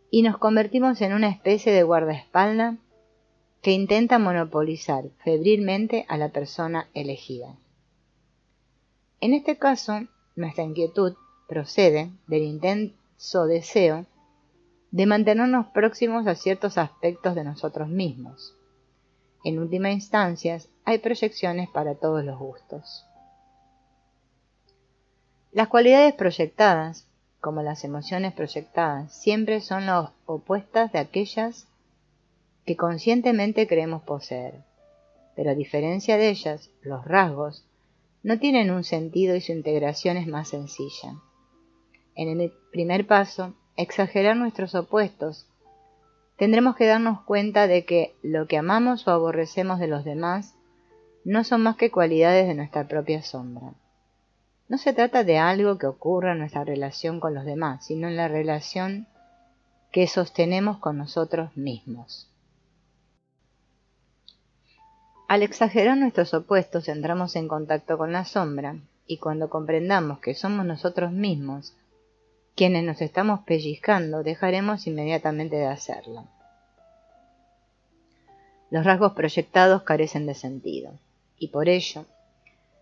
y nos convertimos en una especie de guardaespaldas que intenta monopolizar febrilmente a la persona elegida. En este caso, nuestra inquietud procede del intenso deseo de mantenernos próximos a ciertos aspectos de nosotros mismos. En última instancia, hay proyecciones para todos los gustos. Las cualidades proyectadas, como las emociones proyectadas, siempre son las opuestas de aquellas que conscientemente creemos poseer. Pero a diferencia de ellas, los rasgos no tienen un sentido y su integración es más sencilla. En el primer paso, exagerar nuestros opuestos, tendremos que darnos cuenta de que lo que amamos o aborrecemos de los demás no son más que cualidades de nuestra propia sombra. No se trata de algo que ocurra en nuestra relación con los demás, sino en la relación que sostenemos con nosotros mismos. Al exagerar nuestros opuestos entramos en contacto con la sombra, y cuando comprendamos que somos nosotros mismos quienes nos estamos pellizcando, dejaremos inmediatamente de hacerlo. Los rasgos proyectados carecen de sentido, y por ello,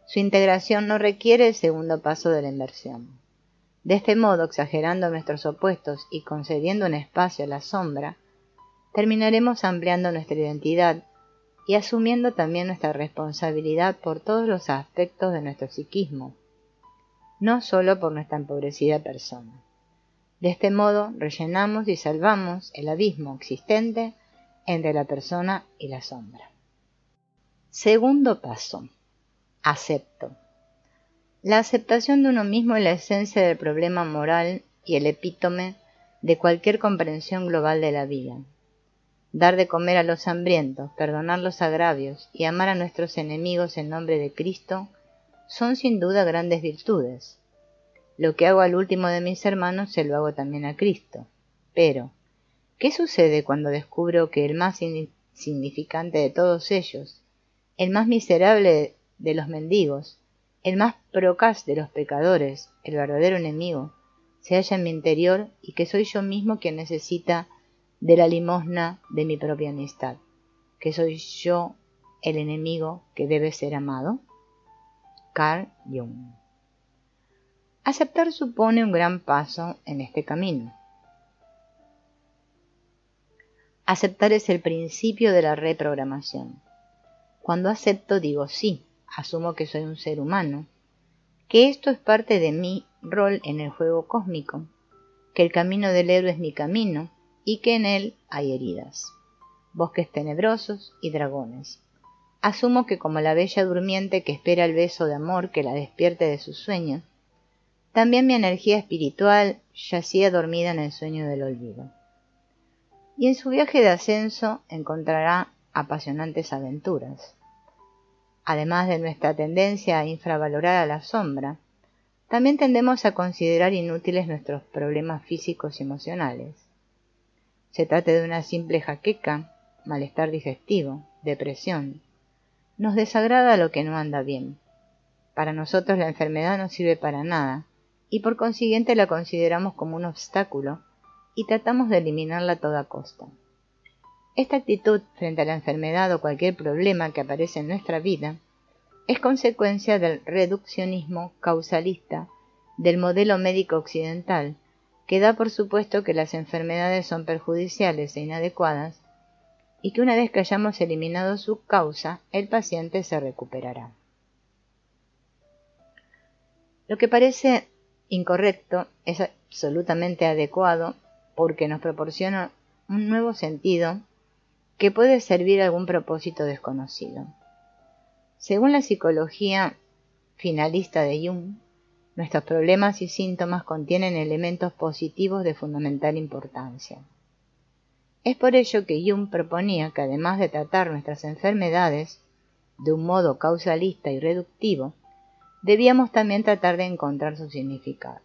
su integración no requiere el segundo paso de la inversión. De este modo, exagerando nuestros opuestos y concediendo un espacio a la sombra, terminaremos ampliando nuestra identidad y asumiendo también nuestra responsabilidad por todos los aspectos de nuestro psiquismo, no solo por nuestra empobrecida persona. De este modo, rellenamos y salvamos el abismo existente entre la persona y la sombra. Segundo paso. Acepto. La aceptación de uno mismo es la esencia del problema moral y el epítome de cualquier comprensión global de la vida. Dar de comer a los hambrientos, perdonar los agravios y amar a nuestros enemigos en nombre de Cristo son sin duda grandes virtudes. Lo que hago al último de mis hermanos se lo hago también a Cristo. Pero, ¿qué sucede cuando descubro que el más insignificante de todos ellos, el más miserable de los mendigos, el más procaz de los pecadores, el verdadero enemigo, se halla en mi interior y que soy yo mismo quien necesita de la limosna de mi propia amistad, que soy yo el enemigo que debe ser amado? Carl Jung. Aceptar supone un gran paso en este camino. Aceptar es el principio de la reprogramación. Cuando acepto digo sí, asumo que soy un ser humano, que esto es parte de mi rol en el juego cósmico, que el camino del héroe es mi camino y que en él hay heridas, bosques tenebrosos y dragones. Asumo que como la bella durmiente que espera el beso de amor que la despierte de sus sueños, también mi energía espiritual yacía dormida en el sueño del olvido. Y en su viaje de ascenso encontrará apasionantes aventuras. Además de nuestra tendencia a infravalorar a la sombra, también tendemos a considerar inútiles nuestros problemas físicos y emocionales. Se trate de una simple jaqueca, malestar digestivo, depresión. Nos desagrada lo que no anda bien. Para nosotros la enfermedad no sirve para nada y por consiguiente la consideramos como un obstáculo y tratamos de eliminarla a toda costa. Esta actitud frente a la enfermedad o cualquier problema que aparece en nuestra vida es consecuencia del reduccionismo causalista del modelo médico occidental, que da por supuesto que las enfermedades son perjudiciales e inadecuadas y que una vez que hayamos eliminado su causa, el paciente se recuperará. Lo que parece incorrecto es absolutamente adecuado porque nos proporciona un nuevo sentido que puede servir a algún propósito desconocido. Según la psicología finalista de Jung, nuestros problemas y síntomas contienen elementos positivos de fundamental importancia. Es por ello que Jung proponía que además de tratar nuestras enfermedades de un modo causalista y reductivo, debíamos también tratar de encontrar su significado.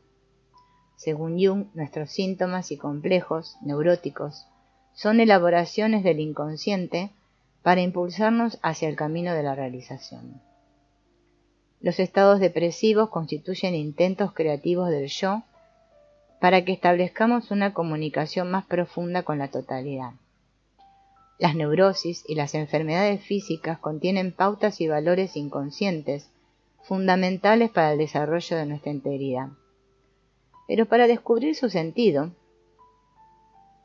Según Jung, nuestros síntomas y complejos neuróticos son elaboraciones del inconsciente para impulsarnos hacia el camino de la realización. Los estados depresivos constituyen intentos creativos del yo para que establezcamos una comunicación más profunda con la totalidad. Las neurosis y las enfermedades físicas contienen pautas y valores inconscientes fundamentales para el desarrollo de nuestra integridad. Pero para descubrir su sentido,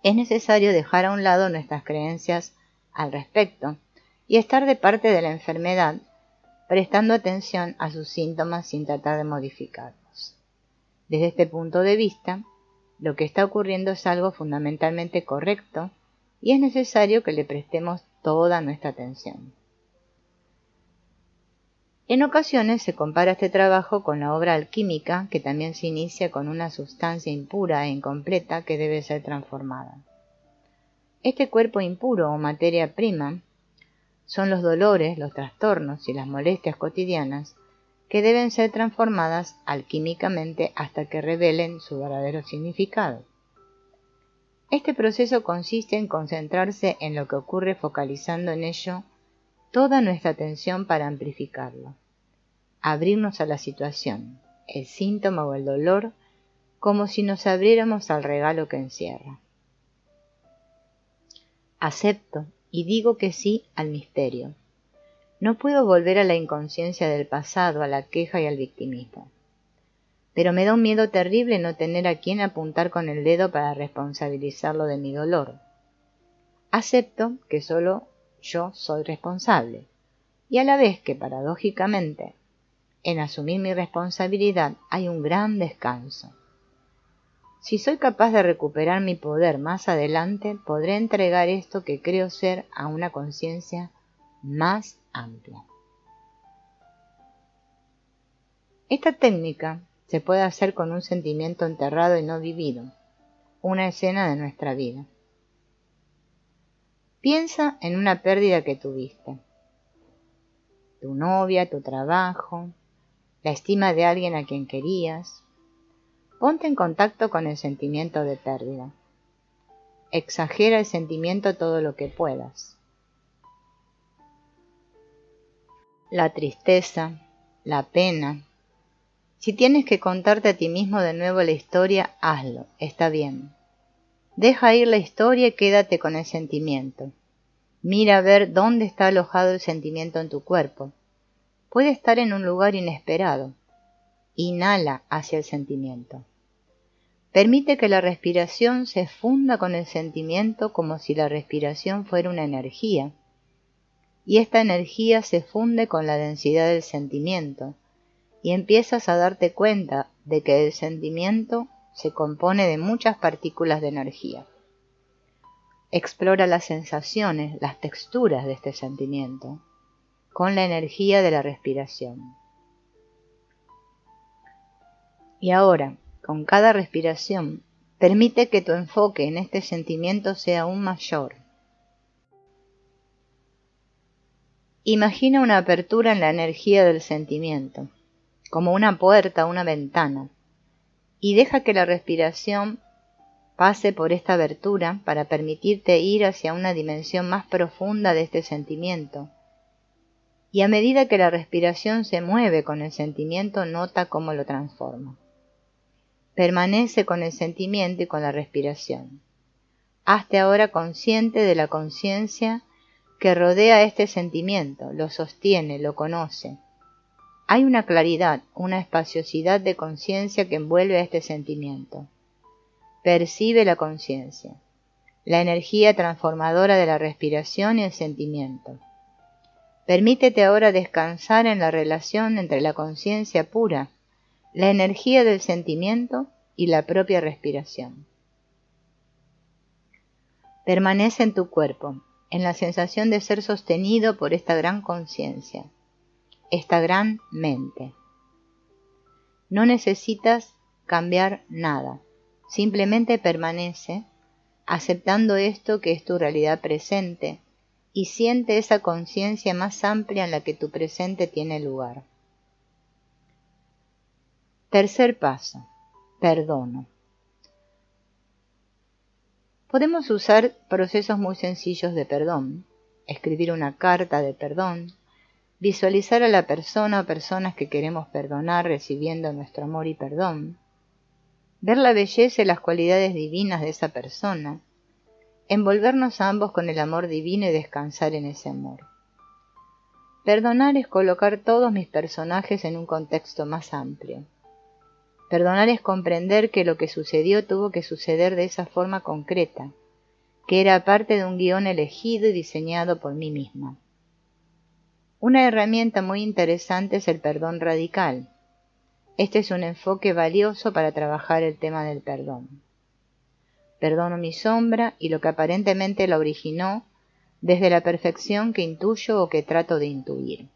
es necesario dejar a un lado nuestras creencias al respecto y estar de parte de la enfermedad, prestando atención a sus síntomas sin tratar de modificarlos. Desde este punto de vista, lo que está ocurriendo es algo fundamentalmente correcto y es necesario que le prestemos toda nuestra atención. En ocasiones se compara este trabajo con la obra alquímica, que también se inicia con una sustancia impura e incompleta que debe ser transformada. Este cuerpo impuro o materia prima son los dolores, los trastornos y las molestias cotidianas que deben ser transformadas alquímicamente hasta que revelen su verdadero significado. Este proceso consiste en concentrarse en lo que ocurre focalizando en ello toda nuestra atención para amplificarlo. Abrirnos a la situación, el síntoma o el dolor, como si nos abriéramos al regalo que encierra. Acepto y digo que sí al misterio. No puedo volver a la inconsciencia del pasado, a la queja y al victimismo. Pero me da un miedo terrible no tener a quien apuntar con el dedo para responsabilizarlo de mi dolor. Acepto que solo yo soy responsable, y a la vez que, paradójicamente, en asumir mi responsabilidad hay un gran descanso. Si soy capaz de recuperar mi poder más adelante, podré entregar esto que creo ser a una conciencia más amplia. Esta técnica se puede hacer con un sentimiento enterrado y no vivido, una escena de nuestra vida. Piensa en una pérdida que tuviste. Tu novia, tu trabajo, la estima de alguien a quien querías. Ponte en contacto con el sentimiento de pérdida. Exagera el sentimiento todo lo que puedas. La tristeza, la pena. Si tienes que contarte a ti mismo de nuevo la historia, hazlo, está bien. Deja ir la historia y quédate con el sentimiento. Mira a ver dónde está alojado el sentimiento en tu cuerpo. Puede estar en un lugar inesperado. Inhala hacia el sentimiento. Permite que la respiración se funda con el sentimiento como si la respiración fuera una energía. Y esta energía se funde con la densidad del sentimiento. Y empiezas a darte cuenta de que el sentimiento se compone de muchas partículas de energía. Explora las sensaciones, las texturas de este sentimiento, con la energía de la respiración. Y ahora, con cada respiración, permite que tu enfoque en este sentimiento sea aún mayor. Imagina una apertura en la energía del sentimiento, como una puerta, una ventana, y deja que la respiración pase por esta abertura para permitirte ir hacia una dimensión más profunda de este sentimiento. Y a medida que la respiración se mueve con el sentimiento, nota cómo lo transforma. Permanece con el sentimiento y con la respiración. Hazte ahora consciente de la conciencia que rodea este sentimiento, lo sostiene, lo conoce. Hay una claridad, una espaciosidad de conciencia que envuelve a este sentimiento. Percibe la conciencia, la energía transformadora de la respiración y el sentimiento. Permítete ahora descansar en la relación entre la conciencia pura, la energía del sentimiento y la propia respiración. Permanece en tu cuerpo, en la sensación de ser sostenido por esta gran conciencia, esta gran mente. No necesitas cambiar nada. Simplemente permanece, aceptando esto que es tu realidad presente, y siente esa conciencia más amplia en la que tu presente tiene lugar. Tercer paso, perdono. Podemos usar procesos muy sencillos de perdón, escribir una carta de perdón, visualizar a la persona o personas que queremos perdonar recibiendo nuestro amor y perdón, ver la belleza y las cualidades divinas de esa persona, envolvernos ambos con el amor divino y descansar en ese amor. Perdonar es colocar todos mis personajes en un contexto más amplio. Perdonar es comprender que lo que sucedió tuvo que suceder de esa forma concreta, que era parte de un guión elegido y diseñado por mí misma. Una herramienta muy interesante es el perdón radical. Este es un enfoque valioso para trabajar el tema del perdón. Perdono mi sombra y lo que aparentemente la originó desde la perfección que intuyo o que trato de intuir.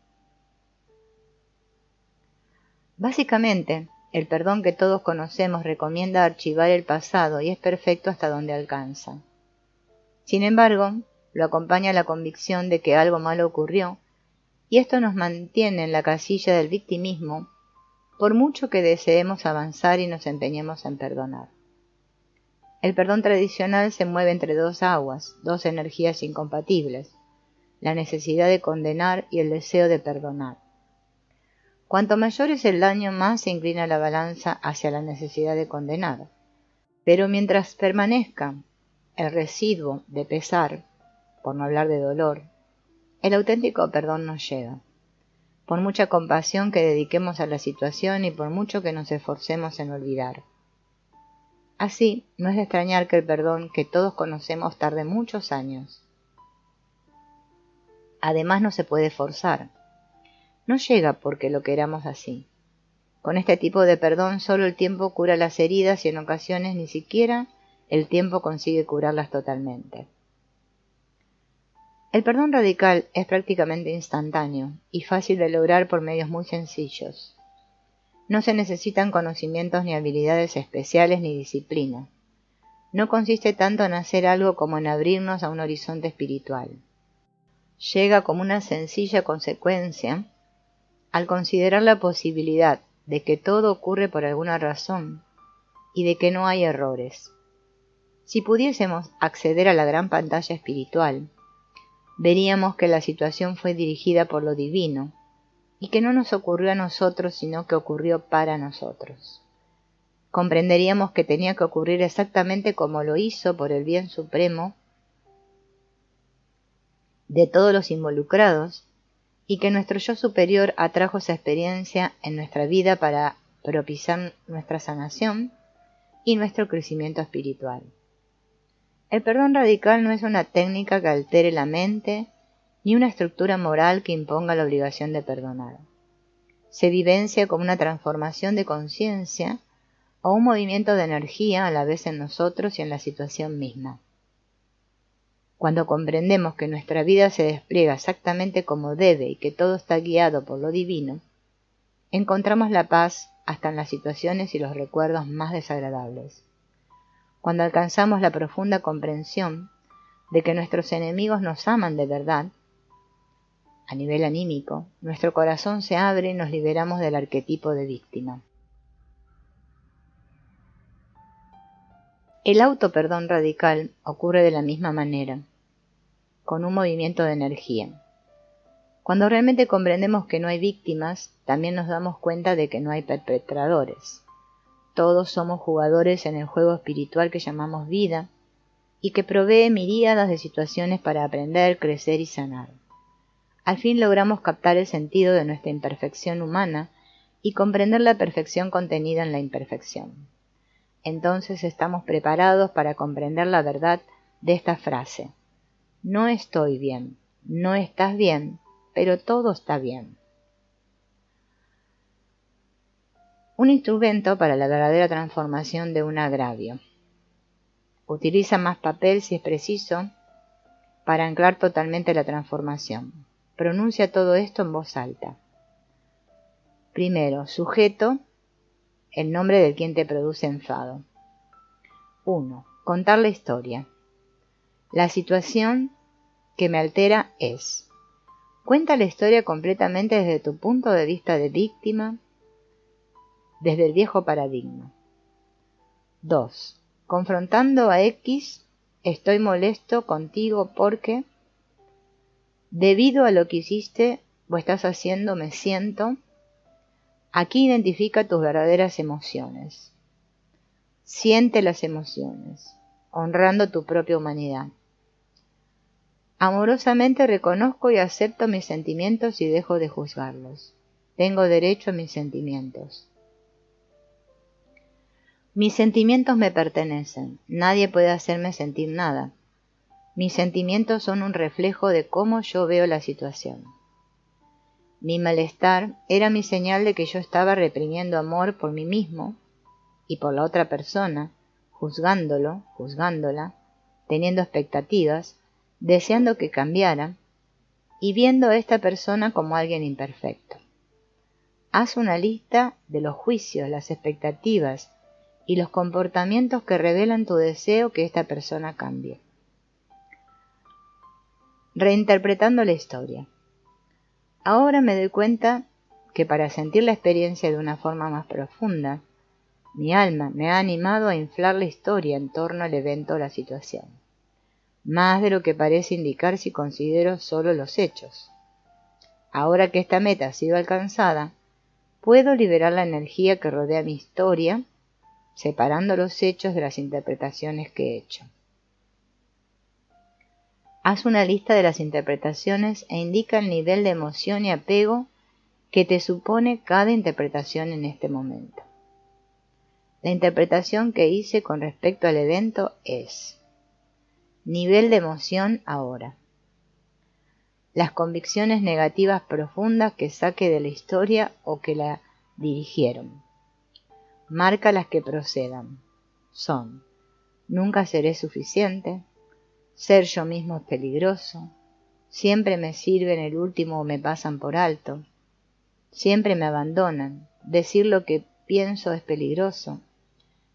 Básicamente, el perdón que todos conocemos recomienda archivar el pasado y es perfecto hasta donde alcanza. Sin embargo, lo acompaña la convicción de que algo malo ocurrió y esto nos mantiene en la casilla del victimismo por mucho que deseemos avanzar y nos empeñemos en perdonar. El perdón tradicional se mueve entre dos aguas, dos energías incompatibles, la necesidad de condenar y el deseo de perdonar. Cuanto mayor es el daño, más se inclina la balanza hacia la necesidad de condenar. Pero mientras permanezca el residuo de pesar, por no hablar de dolor, el auténtico perdón no llega. Por mucha compasión que dediquemos a la situación y por mucho que nos esforcemos en olvidar. Así, no es de extrañar que el perdón que todos conocemos tarde muchos años. Además, no se puede forzar. No llega porque lo queramos así. Con este tipo de perdón solo el tiempo cura las heridas y en ocasiones ni siquiera el tiempo consigue curarlas totalmente. El perdón radical es prácticamente instantáneo y fácil de lograr por medios muy sencillos. No se necesitan conocimientos ni habilidades especiales ni disciplina. no consiste tanto en hacer algo como en abrirnos a un horizonte espiritual. Llega como una sencilla consecuencia al considerar la posibilidad de que todo ocurre por alguna razón y de que no hay errores. Si pudiésemos acceder a la gran pantalla espiritual, veríamos que la situación fue dirigida por lo divino y que no nos ocurrió a nosotros, sino que ocurrió para nosotros. Comprenderíamos que tenía que ocurrir exactamente como lo hizo por el bien supremo de todos los involucrados, y que nuestro yo superior atrajo esa experiencia en nuestra vida para propiciar nuestra sanación y nuestro crecimiento espiritual. El perdón radical no es una técnica que altere la mente, ni una estructura moral que imponga la obligación de perdonar. Se vivencia como una transformación de conciencia o un movimiento de energía a la vez en nosotros y en la situación misma. Cuando comprendemos que nuestra vida se despliega exactamente como debe y que todo está guiado por lo divino, encontramos la paz hasta en las situaciones y los recuerdos más desagradables. Cuando alcanzamos la profunda comprensión de que nuestros enemigos nos aman de verdad, a nivel anímico, nuestro corazón se abre y nos liberamos del arquetipo de víctima. El autoperdón radical ocurre de la misma manera, con un movimiento de energía. Cuando realmente comprendemos que no hay víctimas, también nos damos cuenta de que no hay perpetradores. Todos somos jugadores en el juego espiritual que llamamos vida y que provee miríadas de situaciones para aprender, crecer y sanar. Al fin logramos captar el sentido de nuestra imperfección humana y comprender la perfección contenida en la imperfección. Entonces estamos preparados para comprender la verdad de esta frase: no estoy bien, no estás bien, pero todo está bien. Un instrumento para la verdadera transformación de un agravio. Utiliza más papel si es preciso para anclar totalmente la transformación. Pronuncia todo esto en voz alta. Primero, sujeto, el nombre del quien te produce enfado. 1. Contar la historia. La situación que me altera es: cuenta la historia completamente desde tu punto de vista de víctima, desde el viejo paradigma. 2. Confrontando a X, estoy molesto contigo porque, debido a lo que hiciste o estás haciendo, me siento. Aquí identifica tus verdaderas emociones. Siente las emociones, honrando tu propia humanidad. Amorosamente reconozco y acepto mis sentimientos y dejo de juzgarlos. Tengo derecho a mis sentimientos. Mis sentimientos me pertenecen. Nadie puede hacerme sentir nada. Mis sentimientos son un reflejo de cómo yo veo la situación. Mi malestar era mi señal de que yo estaba reprimiendo amor por mí mismo y por la otra persona, juzgándolo, juzgándola, teniendo expectativas, deseando que cambiara y viendo a esta persona como alguien imperfecto. Haz una lista de los juicios, las expectativas y los comportamientos que revelan tu deseo que esta persona cambie. Reinterpretando la historia. Ahora me doy cuenta que para sentir la experiencia de una forma más profunda, mi alma me ha animado a inflar la historia en torno al evento o la situación, más de lo que parece indicar si considero solo los hechos. Ahora que esta meta ha sido alcanzada, puedo liberar la energía que rodea mi historia, separando los hechos de las interpretaciones que he hecho. Haz una lista de las interpretaciones e indica el nivel de emoción y apego que te supone cada interpretación en este momento. La interpretación que hice con respecto al evento es: nivel de emoción ahora. Las convicciones negativas profundas que saque de la historia o que la dirigieron. Marca las que procedan. Son: nunca seré suficiente, ser yo mismo es peligroso, siempre me sirven el último o me pasan por alto, siempre me abandonan, decir lo que pienso es peligroso,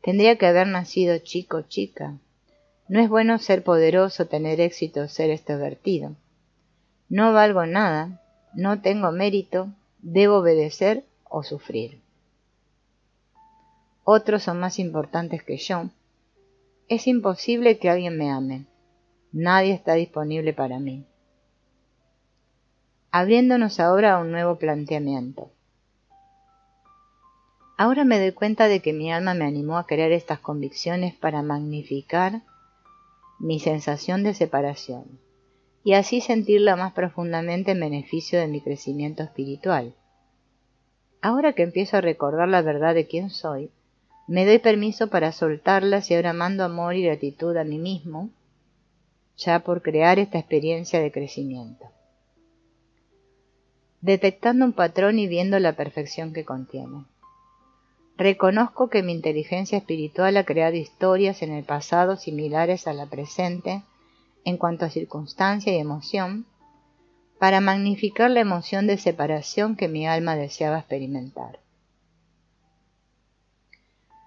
Tendría que haber nacido chico o chica. No es bueno ser poderoso, tener éxito, ser extrovertido. No valgo nada, no tengo mérito, debo obedecer o sufrir. Otros son más importantes que yo. Es imposible que alguien me ame. Nadie está disponible para mí. Abriéndonos ahora a un nuevo planteamiento. Ahora me doy cuenta de que mi alma me animó a crear estas convicciones para magnificar mi sensación de separación y así sentirla más profundamente en beneficio de mi crecimiento espiritual. Ahora que empiezo a recordar la verdad de quién soy, me doy permiso para soltarlas y ahora mando amor y gratitud a mí mismo, ya por crear esta experiencia de crecimiento. Detectando un patrón y viendo la perfección que contiene. Reconozco que mi inteligencia espiritual ha creado historias en el pasado similares a la presente en cuanto a circunstancia y emoción, para magnificar la emoción de separación que mi alma deseaba experimentar.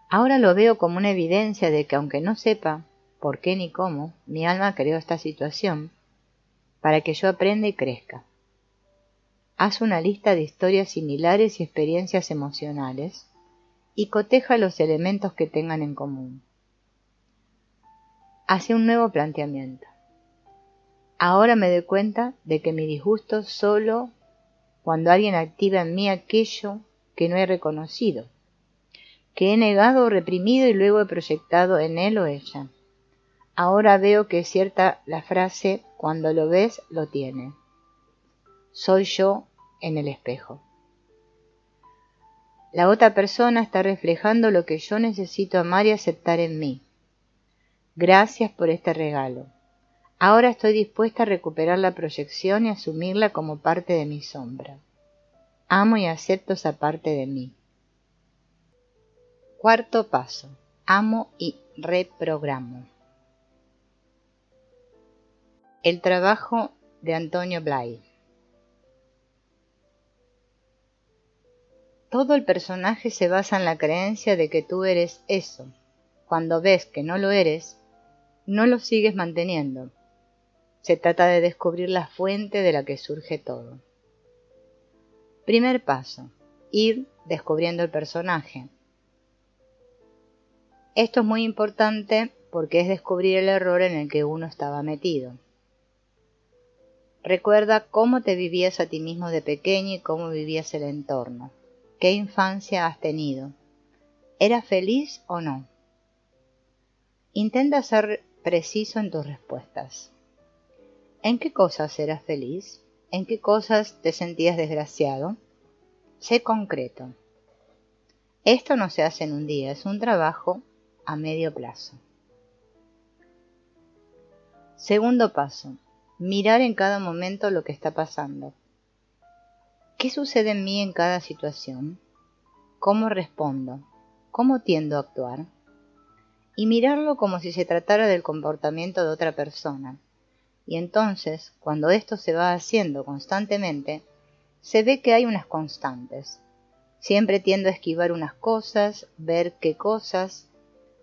Ahora lo veo como una evidencia de que aunque no sepa por qué ni cómo, mi alma creó esta situación para que yo aprenda y crezca. Haz una lista de historias similares y experiencias emocionales y coteja los elementos que tengan en común. Hace un nuevo planteamiento. Ahora me doy cuenta de que mi disgusto es solo cuando alguien activa en mí aquello que no he reconocido, que he negado o reprimido y luego he proyectado en él o ella. Ahora veo que es cierta la frase, cuando lo ves, lo tiene. Soy yo en el espejo. La otra persona está reflejando lo que yo necesito amar y aceptar en mí. Gracias por este regalo. Ahora estoy dispuesta a recuperar la proyección y asumirla como parte de mi sombra. Amo y acepto esa parte de mí. Cuarto paso. Amo y reprogramo. El trabajo de Antonio Blay. Todo el personaje se basa en la creencia de que tú eres eso. Cuando ves que no lo eres, no lo sigues manteniendo. Se trata de descubrir la fuente de la que surge todo. Primer paso. Ir descubriendo el personaje. Esto es muy importante porque es descubrir el error en el que uno estaba metido. Recuerda cómo te vivías a ti mismo de pequeño y cómo vivías el entorno. ¿Qué infancia has tenido? ¿Eras feliz o no? Intenta ser preciso en tus respuestas. ¿En qué cosas eras feliz? ¿En qué cosas te sentías desgraciado? Sé concreto. Esto no se hace en un día, es un trabajo a medio plazo. Segundo paso. Mirar en cada momento lo que está pasando. ¿Qué sucede en mí en cada situación? ¿Cómo respondo? ¿Cómo tiendo a actuar? Y mirarlo como si se tratara del comportamiento de otra persona. Y entonces, cuando esto se va haciendo constantemente, se ve que hay unas constantes. Siempre tiendo a esquivar unas cosas, ver qué cosas,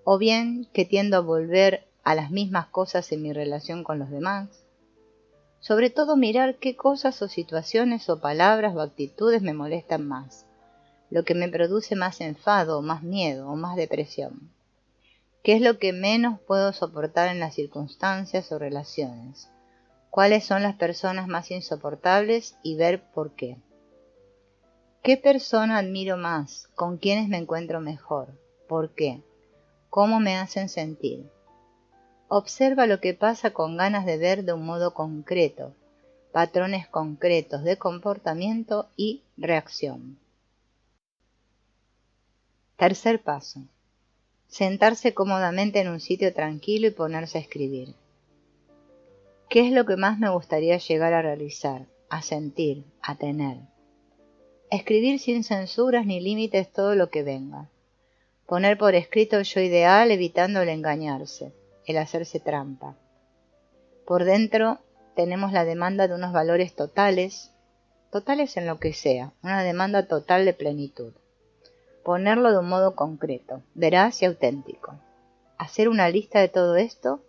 o bien que tiendo a volver a las mismas cosas en mi relación con los demás. Sobre todo mirar qué cosas o situaciones o palabras o actitudes me molestan más, lo que me produce más enfado o más miedo o más depresión. ¿Qué es lo que menos puedo soportar en las circunstancias o relaciones? ¿Cuáles son las personas más insoportables y ver por qué? ¿Qué persona admiro más? ¿Con quiénes me encuentro mejor? ¿Por qué? ¿Cómo me hacen sentir? Observa lo que pasa con ganas de ver de un modo concreto, patrones concretos de comportamiento y reacción. Tercer paso. Sentarse cómodamente en un sitio tranquilo y ponerse a escribir. ¿Qué es lo que más me gustaría llegar a realizar, a sentir, a tener? Escribir sin censuras ni límites todo lo que venga. Poner por escrito el yo ideal evitando el engañarse, el hacerse trampa. Por dentro tenemos la demanda de unos valores totales en lo que sea, una demanda total de plenitud. ponerlo de un modo concreto, veraz y auténtico. Hacer una lista de todo esto,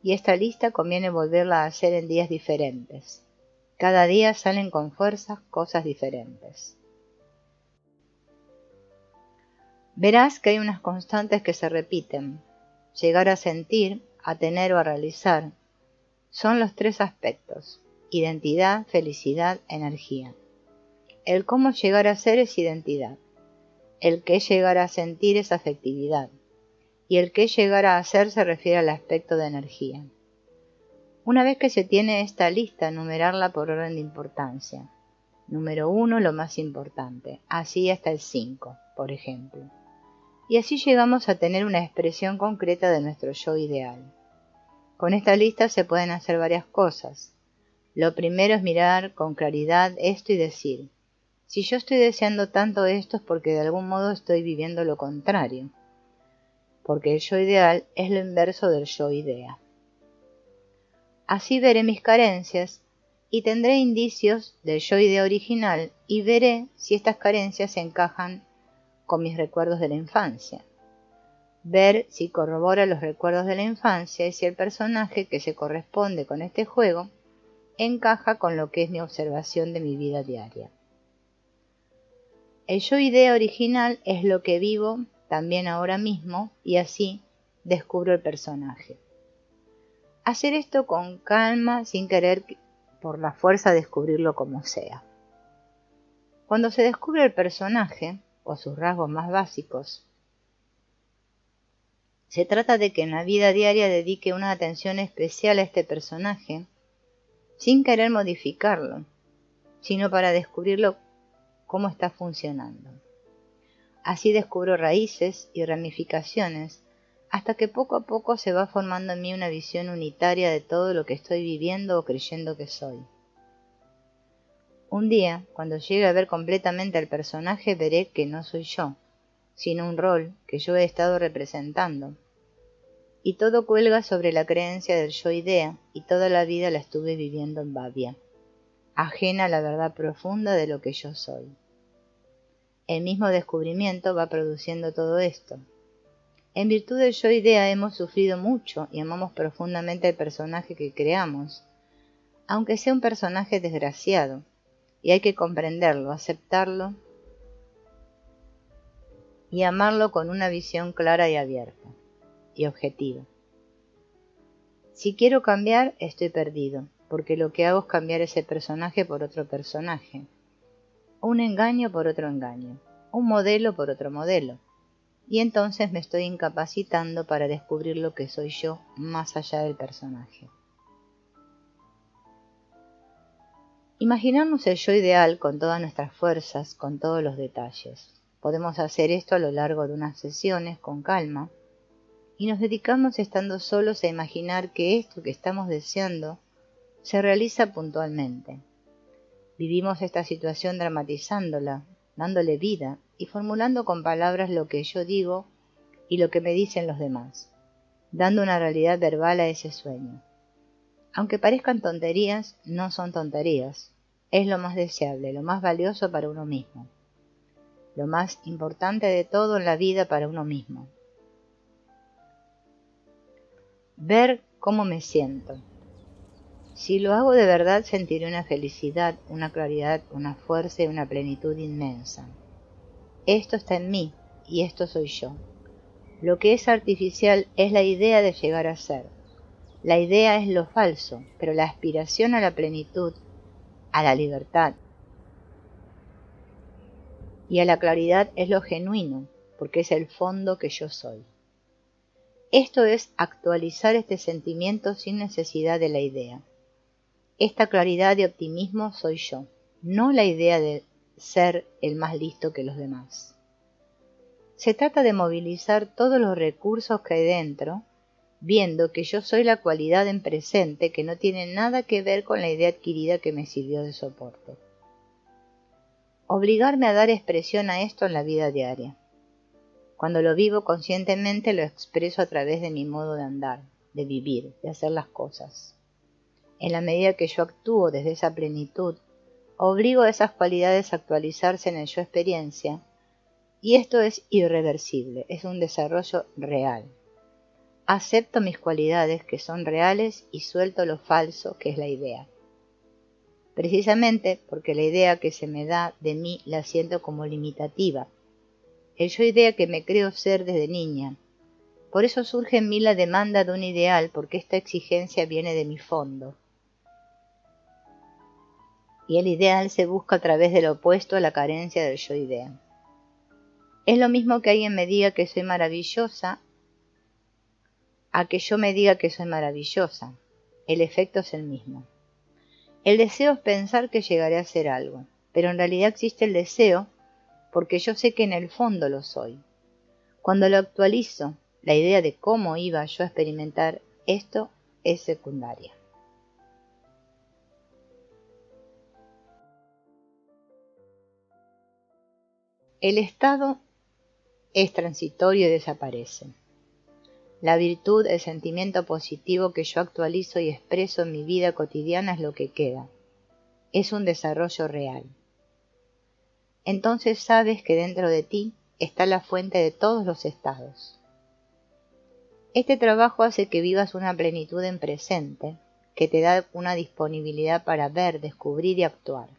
y esta lista conviene volverla a hacer en días diferentes. Cada día salen con fuerza cosas diferentes. Verás que hay unas constantes que se repiten. Llegar a sentir, a tener o a realizar. Son los tres aspectos: identidad, felicidad, energía. El cómo llegar a ser es identidad. El qué llegar a sentir es afectividad. Y el qué llegar a hacer se refiere al aspecto de energía. Una vez que se tiene esta lista, numerarla por orden de importancia. Número 1, lo más importante, así hasta el 5, por ejemplo. Y así llegamos a tener una expresión concreta de nuestro yo ideal. Con esta lista se pueden hacer varias cosas. Lo primero es mirar con claridad esto y decir: si yo estoy deseando tanto esto es porque de algún modo estoy viviendo lo contrario. Porque el yo ideal es lo inverso del yo idea. Así veré mis carencias y tendré indicios del yo idea original y veré si estas carencias se encajan con mis recuerdos de la infancia. Ver si corrobora los recuerdos de la infancia y si el personaje que se corresponde con este juego encaja con lo que es mi observación de mi vida diaria. El yo idea original es lo que vivo también ahora mismo y así descubro el personaje. Hacer esto con calma, sin querer por la fuerza descubrirlo como sea. Cuando se descubre el personaje, o sus rasgos más básicos, se trata de que en la vida diaria dedique una atención especial a este personaje, sin querer modificarlo, sino para descubrirlo cómo está funcionando. Así descubro raíces y ramificaciones, hasta que poco a poco se va formando en mí una visión unitaria de todo lo que estoy viviendo o creyendo que soy. Un día, cuando llegue a ver completamente al personaje, veré que no soy yo, sino un rol que yo he estado representando. Y todo cuelga sobre la creencia del yo idea, y toda la vida la estuve viviendo en babia, ajena a la verdad profunda de lo que yo soy. El mismo descubrimiento va produciendo todo esto. En virtud del yo idea hemos sufrido mucho y amamos profundamente el personaje que creamos, aunque sea un personaje desgraciado, y hay que comprenderlo, aceptarlo y amarlo con una visión clara y abierta, y objetiva. Si quiero cambiar, estoy perdido, porque lo que hago es cambiar ese personaje por otro personaje, un engaño por otro engaño, un modelo por otro modelo. Y entonces me estoy incapacitando para descubrir lo que soy yo más allá del personaje. Imaginarnos el yo ideal con todas nuestras fuerzas, con todos los detalles. Podemos hacer esto a lo largo de unas sesiones con calma y nos dedicamos estando solos a imaginar que esto que estamos deseando se realiza puntualmente. Vivimos esta situación dramatizándola, dándole vida y formulando con palabras lo que yo digo y lo que me dicen los demás, dando una realidad verbal a ese sueño. Aunque parezcan tonterías, no son tonterías. Es lo más deseable, lo más valioso para uno mismo, lo más importante de todo en la vida para uno mismo. Ver cómo me siento. Si lo hago de verdad, sentiré una felicidad, una claridad, una fuerza y una plenitud inmensa. Esto está en mí y esto soy yo. Lo que es artificial es la idea de llegar a ser. La idea es lo falso, pero la aspiración a la plenitud, a la libertad y a la claridad es lo genuino, porque es el fondo que yo soy. Esto es actualizar este sentimiento sin necesidad de la idea. Esta claridad y optimismo soy yo, no la idea de ser el más listo que los demás. Se trata de movilizar todos los recursos que hay dentro, viendo que yo soy la cualidad en presente que no tiene nada que ver con la idea adquirida que me sirvió de soporte. Obligarme a dar expresión a esto en la vida diaria. Cuando lo vivo conscientemente lo expreso a través de mi modo de andar, de vivir, de hacer las cosas. En la medida que yo actúo desde esa plenitud, obligo a esas cualidades a actualizarse en el yo experiencia Y esto es irreversible, es un desarrollo real. Acepto mis cualidades que son reales y suelto lo falso que es la idea. Precisamente porque la idea que se me da de mí la siento como limitativa. El yo idea que me creo ser desde niña. Por eso surge en mí la demanda de un ideal, porque esta exigencia viene de mi fondo. Y el ideal se busca a través del opuesto a la carencia del yo idea. Es lo mismo que alguien me diga que soy maravillosa a que yo me diga que soy maravillosa. El efecto es el mismo. El deseo es pensar que llegaré a ser algo, pero en realidad existe el deseo porque yo sé que en el fondo lo soy. Cuando lo actualizo, la idea de cómo iba yo a experimentar esto es secundaria. El estado es transitorio y desaparece. La virtud, el sentimiento positivo que yo actualizo y expreso en mi vida cotidiana es lo que queda. Es un desarrollo real. Entonces sabes que dentro de ti está la fuente de todos los estados. Este trabajo hace que vivas una plenitud en presente, que te da una disponibilidad para ver, descubrir y actuar.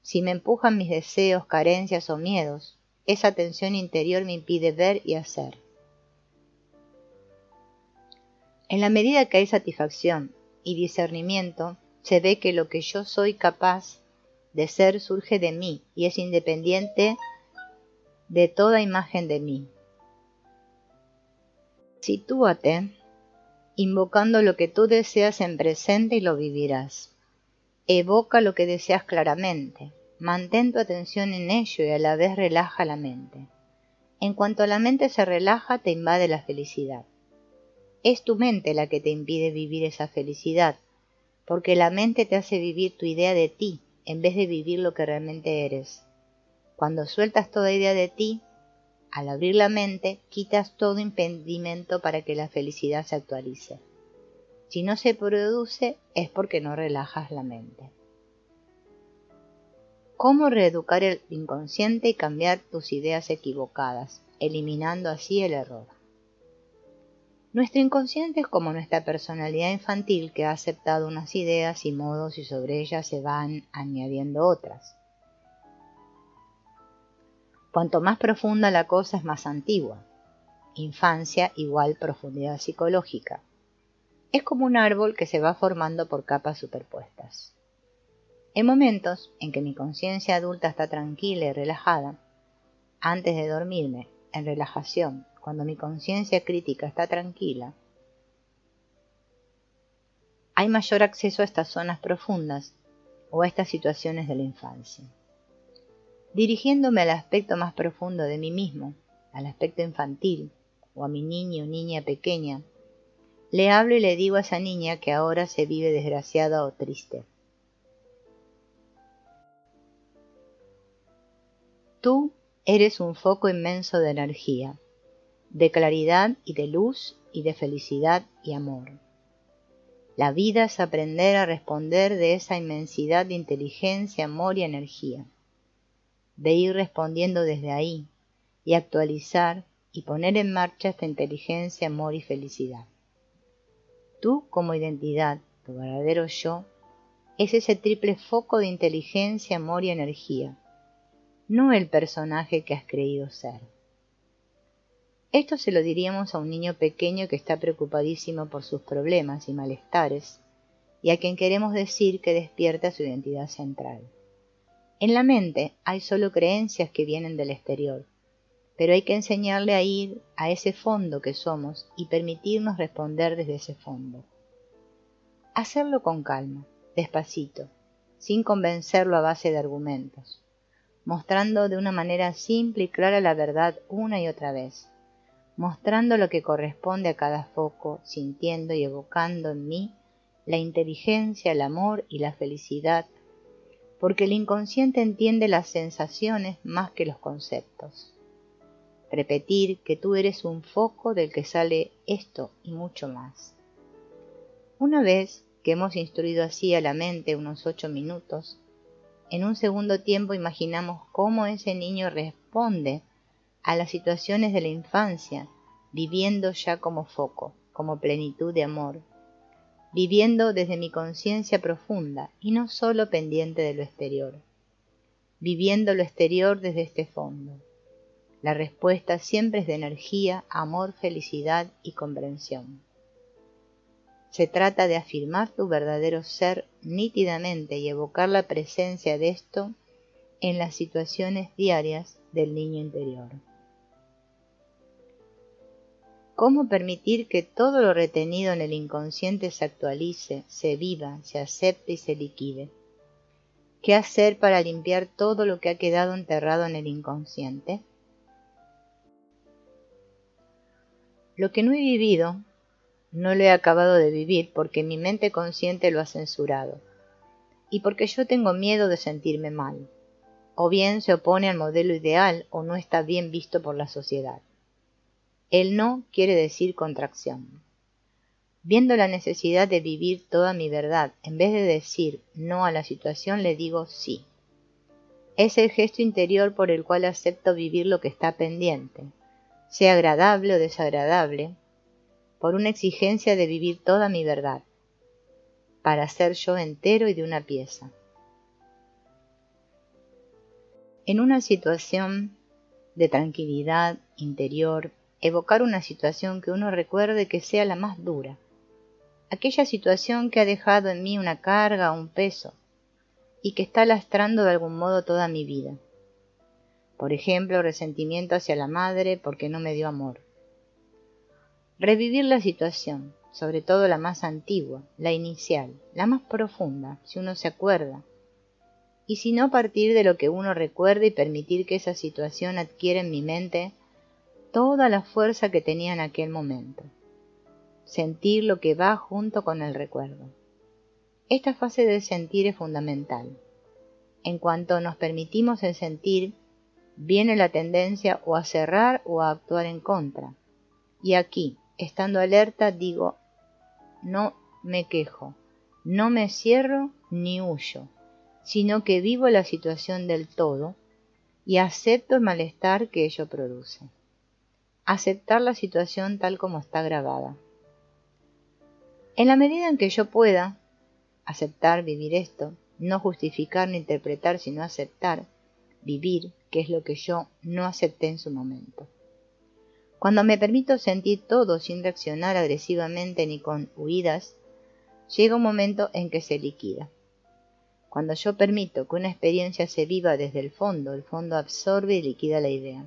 Si me empujan mis deseos, carencias o miedos, esa tensión interior me impide ver y hacer. En la medida que hay satisfacción y discernimiento, se ve que lo que yo soy capaz de ser surge de mí y es independiente de toda imagen de mí. Sitúate invocando lo que tú deseas en presente y lo vivirás. Evoca lo que deseas claramente. Mantén tu atención en ello y a la vez relaja la mente. En cuanto la mente se relaja, te invade la felicidad. Es tu mente la que te impide vivir esa felicidad, porque la mente te hace vivir tu idea de ti, en vez de vivir lo que realmente eres. Cuando sueltas toda idea de ti, al abrir la mente, quitas todo impedimento para que la felicidad se actualice. Si no se produce, es porque no relajas la mente. ¿Cómo reeducar el inconsciente y cambiar tus ideas equivocadas, eliminando así el error? Nuestro inconsciente es como nuestra personalidad infantil que ha aceptado unas ideas y modos y sobre ellas se van añadiendo otras. Cuanto más profunda la cosa es más antigua. Infancia igual profundidad psicológica. Es como un árbol que se va formando por capas superpuestas. En momentos en que mi conciencia adulta está tranquila y relajada, antes de dormirme, en relajación, cuando mi conciencia crítica está tranquila, hay mayor acceso a estas zonas profundas o a estas situaciones de la infancia. Dirigiéndome al aspecto más profundo de mí mismo, al aspecto infantil, o a mi niño o niña pequeña, le hablo y le digo a esa niña que ahora se vive desgraciada o triste. Tú eres un foco inmenso de energía, de claridad y de luz y de felicidad y amor. La vida es aprender a responder de esa inmensidad de inteligencia, amor y energía, de ir respondiendo desde ahí y actualizar y poner en marcha esta inteligencia, amor y felicidad. Tú como identidad, tu verdadero yo, es ese triple foco de inteligencia, amor y energía, no el personaje que has creído ser. Esto se lo diríamos a un niño pequeño que está preocupadísimo por sus problemas y malestares, y a quien queremos decir que despierta su identidad central. En la mente hay solo creencias que vienen del exterior, pero hay que enseñarle a ir a ese fondo que somos y permitirnos responder desde ese fondo. Hacerlo con calma, despacito, sin convencerlo a base de argumentos, mostrando de una manera simple y clara la verdad una y otra vez, mostrando lo que corresponde a cada foco, sintiendo y evocando en mí la inteligencia, el amor y la felicidad, porque el inconsciente entiende las sensaciones más que los conceptos. Repetir que tú eres un foco del que sale esto y mucho más. Una vez que hemos instruido así a la mente unos 8 minutos, En un segundo tiempo imaginamos cómo ese niño responde a las situaciones de la infancia, viviendo ya como foco, como plenitud de amor, viviendo desde mi conciencia profunda y no solo pendiente de lo exterior, viviendo lo exterior desde este fondo. La respuesta siempre es de energía, amor, felicidad y comprensión. Se trata de afirmar tu verdadero ser nítidamente y evocar la presencia de esto en las situaciones diarias del niño interior. ¿Cómo permitir que todo lo retenido en el inconsciente se actualice, se viva, se acepte y se liquide? ¿Qué hacer para limpiar todo lo que ha quedado enterrado en el inconsciente? Lo que no he vivido, no lo he acabado de vivir porque mi mente consciente lo ha censurado y porque yo tengo miedo de sentirme mal, o bien se opone al modelo ideal o no está bien visto por la sociedad. El no quiere decir contracción. Viendo la necesidad de vivir toda mi verdad, en vez de decir no a la situación, le digo sí. Es el gesto interior por el cual acepto vivir lo que está pendiente, sea agradable o desagradable, por una exigencia de vivir toda mi verdad, para ser yo entero y de una pieza. En una situación de tranquilidad interior, evocar una situación que uno recuerde que sea la más dura, aquella situación que ha dejado en mí una carga o un peso, y que está lastrando de algún modo toda mi vida. Por ejemplo, resentimiento hacia la madre porque no me dio amor. Revivir la situación, sobre todo la más antigua, la inicial, la más profunda, si uno se acuerda, y si no partir de lo que uno recuerda y permitir que esa situación adquiera en mi mente toda la fuerza que tenía en aquel momento. Sentir lo que va junto con el recuerdo. Esta fase del sentir es fundamental. En cuanto nos permitimos el sentir, viene la tendencia o a cerrar o a actuar en contra. Y aquí, estando alerta, digo, no me quejo, no me cierro ni huyo, sino que vivo la situación del todo y acepto el malestar que ello produce. Aceptar la situación tal como está grabada. En la medida en que yo pueda aceptar, vivir esto, no justificar ni interpretar, sino aceptar, vivir, que es lo que yo no acepté en su momento. Cuando me permito sentir todo sin reaccionar agresivamente ni con huidas, llega un momento en que se liquida. Cuando yo permito que una experiencia se viva desde el fondo absorbe y liquida la idea,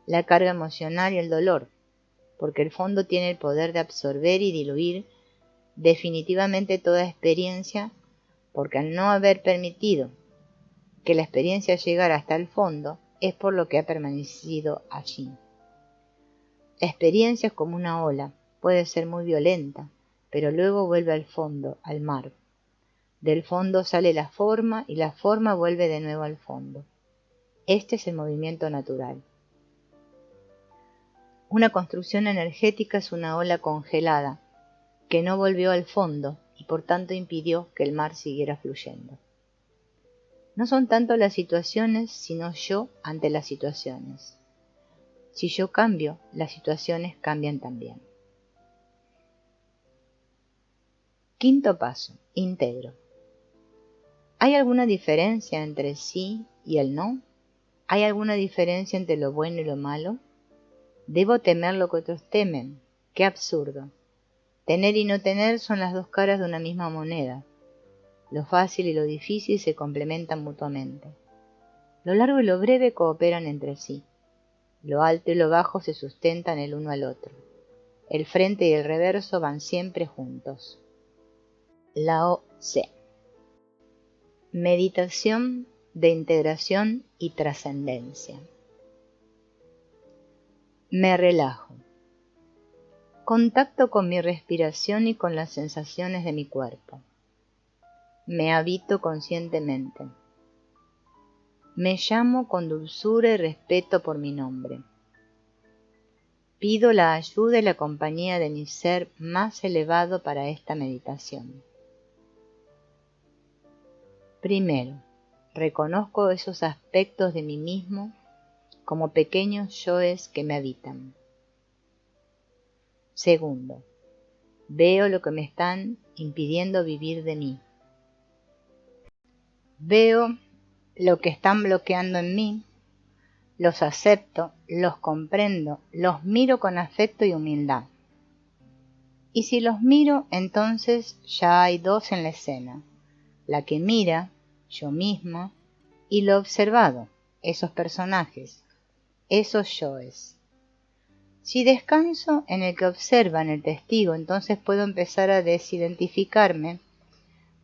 la carga emocional y el dolor, porque el fondo tiene el poder de absorber y diluir definitivamente toda experiencia, porque al no haber permitido que la experiencia llegara hasta el fondo, es por lo que ha permanecido allí. La experiencia es como una ola, puede ser muy violenta, pero luego vuelve al fondo, al mar. Del fondo sale la forma y la forma vuelve de nuevo al fondo. Este es el movimiento natural. Una construcción energética es una ola congelada, que no volvió al fondo y por tanto impidió que el mar siguiera fluyendo. No son tanto las situaciones, sino yo ante las situaciones. Si yo cambio, las situaciones cambian también. Quinto paso, integro. ¿Hay alguna diferencia entre el sí y el no? ¿Hay alguna diferencia entre lo bueno y lo malo? ¿Debo temer lo que otros temen? ¡Qué absurdo! Tener y no tener son las dos caras de una misma moneda. Lo fácil y lo difícil se complementan mutuamente. Lo largo y lo breve cooperan entre sí. Lo alto y lo bajo se sustentan el uno al otro. El frente y el reverso van siempre juntos. Lao Tse. Meditación de integración y trascendencia. Me relajo. Contacto con mi respiración y con las sensaciones de mi cuerpo. Me habito conscientemente. Me llamo con dulzura y respeto por mi nombre. Pido la ayuda y la compañía de mi ser más elevado para esta meditación. Primero, reconozco esos aspectos de mí mismo como pequeños yoes que me habitan. Segundo, veo lo que me están impidiendo vivir de mí. Veo lo que están bloqueando en mí, los acepto, los comprendo, los miro con afecto y humildad. Y si los miro, entonces ya hay dos en la escena, la que mira, yo misma, y lo observado, esos personajes, esos yoes. Si descanso en el que observa, en el testigo, entonces puedo empezar a desidentificarme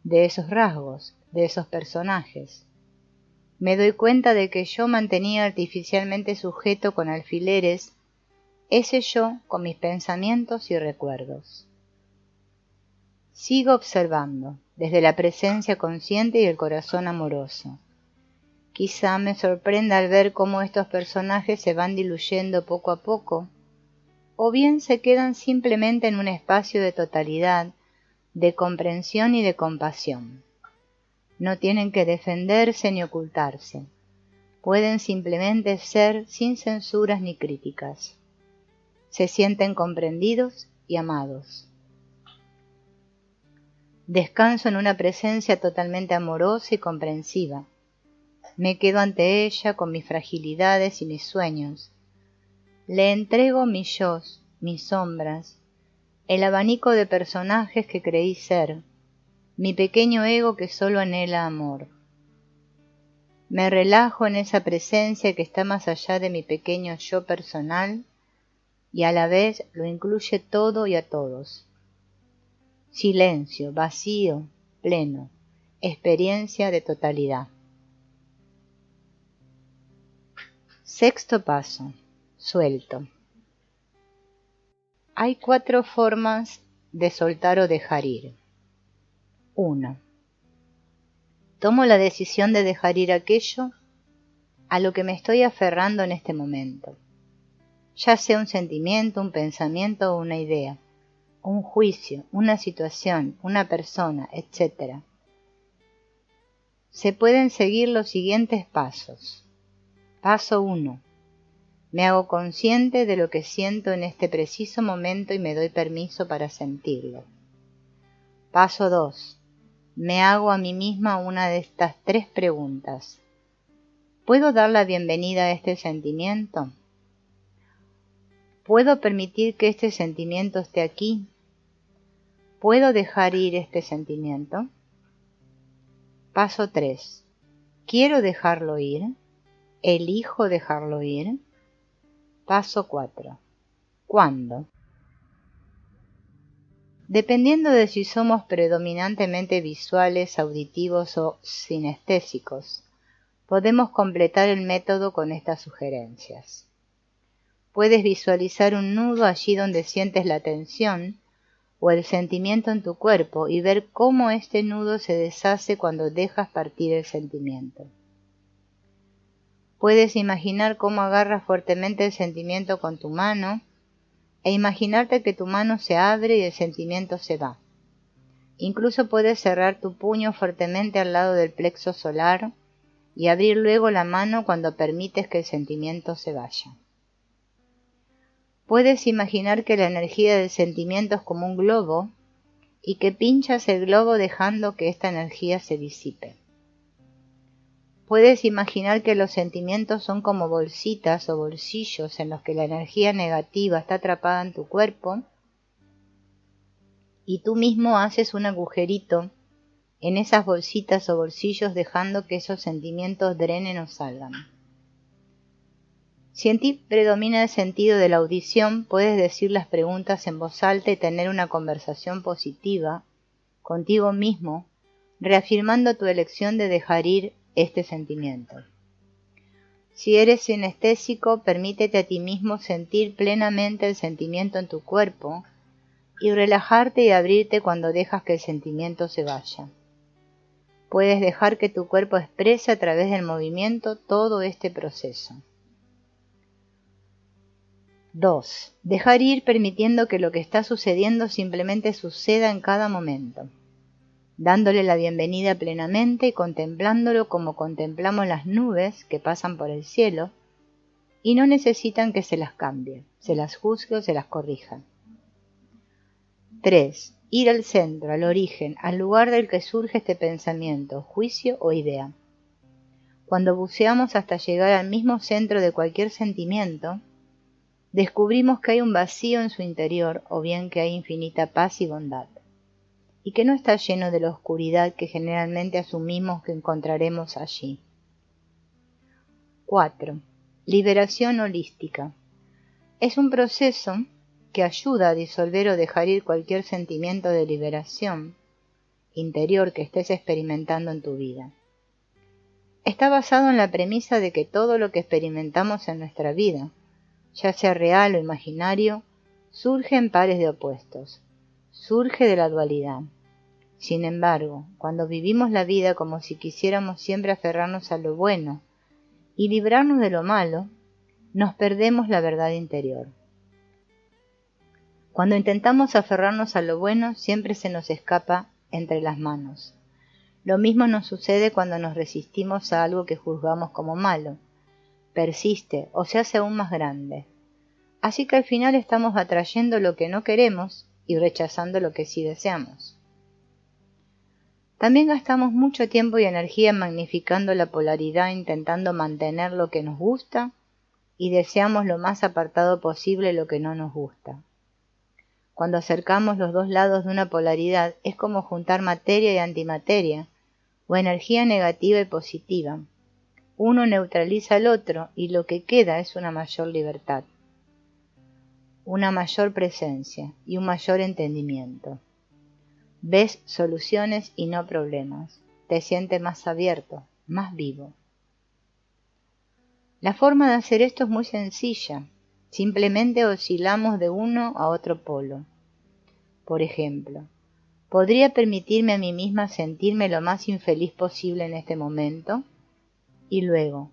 de esos rasgos, de esos personajes. Me doy cuenta de que yo mantenía artificialmente sujeto con alfileres ese yo con mis pensamientos y recuerdos. Sigo observando, desde la presencia consciente y el corazón amoroso. Quizá me sorprenda al ver cómo estos personajes se van diluyendo poco a poco, o bien se quedan simplemente en un espacio de totalidad, de comprensión y de compasión. No tienen que defenderse ni ocultarse. Pueden simplemente ser sin censuras ni críticas. Se sienten comprendidos y amados. Descanso en una presencia totalmente amorosa y comprensiva. Me quedo ante ella con mis fragilidades y mis sueños. Le entrego mis yos, mis sombras, el abanico de personajes que creí ser, mi pequeño ego que solo anhela amor. Me relajo en esa presencia que está más allá de mi pequeño yo personal y a la vez lo incluye todo y a todos. Silencio, vacío, pleno, experiencia de totalidad. Sexto paso, suelto. Hay 4 formas de soltar o dejar ir. 1. Tomo la decisión de dejar ir aquello a lo que me estoy aferrando en este momento, ya sea un sentimiento, un pensamiento o una idea, un juicio, una situación, una persona, etc. Se pueden seguir los siguientes pasos. Paso 1. Me hago consciente de lo que siento en este preciso momento y me doy permiso para sentirlo. Paso 2. Me hago a mí misma una de estas 3 preguntas. ¿Puedo dar la bienvenida a este sentimiento? ¿Puedo permitir que este sentimiento esté aquí? ¿Puedo dejar ir este sentimiento? Paso 3. ¿Quiero dejarlo ir? ¿Elijo dejarlo ir? Paso 4. ¿Cuándo? Dependiendo de si somos predominantemente visuales, auditivos o sinestésicos, podemos completar el método con estas sugerencias. Puedes visualizar un nudo allí donde sientes la tensión o el sentimiento en tu cuerpo y ver cómo este nudo se deshace cuando dejas partir el sentimiento. Puedes imaginar cómo agarras fuertemente el sentimiento con tu mano e imaginarte que tu mano se abre y el sentimiento se va. Incluso puedes cerrar tu puño fuertemente al lado del plexo solar y abrir luego la mano cuando permites que el sentimiento se vaya. Puedes imaginar que la energía del sentimiento es como un globo y que pinchas el globo dejando que esta energía se disipe. Puedes imaginar que los sentimientos son como bolsitas o bolsillos en los que la energía negativa está atrapada en tu cuerpo y tú mismo haces un agujerito en esas bolsitas o bolsillos dejando que esos sentimientos drenen o salgan. Si en ti predomina el sentido de la audición, puedes decir las preguntas en voz alta y tener una conversación positiva contigo mismo, reafirmando tu elección de dejar ir este sentimiento. Si eres sinestésico, permítete a ti mismo sentir plenamente el sentimiento en tu cuerpo y relajarte y abrirte cuando dejas que el sentimiento se vaya. Puedes dejar que tu cuerpo exprese a través del movimiento todo este proceso. 2. Dejar ir permitiendo que lo que está sucediendo simplemente suceda en cada momento. dándole la bienvenida plenamente y contemplándolo como contemplamos las nubes que pasan por el cielo y no necesitan que se las cambie, se las juzgue o se las corrija. 3. Ir al centro, al origen, al lugar del que surge este pensamiento, juicio o idea. Cuando buceamos hasta llegar al mismo centro de cualquier sentimiento, descubrimos que hay un vacío en su interior o bien que hay infinita paz y bondad, y que no está lleno de la oscuridad que generalmente asumimos que encontraremos allí. 4. Liberación holística. Es un proceso que ayuda a disolver o dejar ir cualquier sentimiento de liberación interior que estés experimentando en tu vida. Está basado en la premisa de que todo lo que experimentamos en nuestra vida, ya sea real o imaginario, surge en pares de opuestos, surge de la dualidad. Sin embargo, cuando vivimos la vida como si quisiéramos siempre aferrarnos a lo bueno y librarnos de lo malo, nos perdemos la verdad interior. Cuando intentamos aferrarnos a lo bueno, siempre se nos escapa entre las manos. Lo mismo nos sucede cuando nos resistimos a algo que juzgamos como malo. Persiste o se hace aún más grande. Así que al final estamos atrayendo lo que no queremos y rechazando lo que sí deseamos. También gastamos mucho tiempo y energía magnificando la polaridad, intentando mantener lo que nos gusta y deseamos lo más apartado posible lo que no nos gusta. Cuando acercamos los dos lados de una polaridad es como juntar materia y antimateria, o energía negativa y positiva. Uno neutraliza al otro y lo que queda es una mayor libertad, una mayor presencia y un mayor entendimiento. Ves soluciones y no problemas. Te sientes más abierto, más vivo. La forma de hacer esto es muy sencilla. Simplemente oscilamos de uno a otro polo. Por ejemplo, ¿podría permitirme a mí misma sentirme lo más infeliz posible en este momento? Y luego,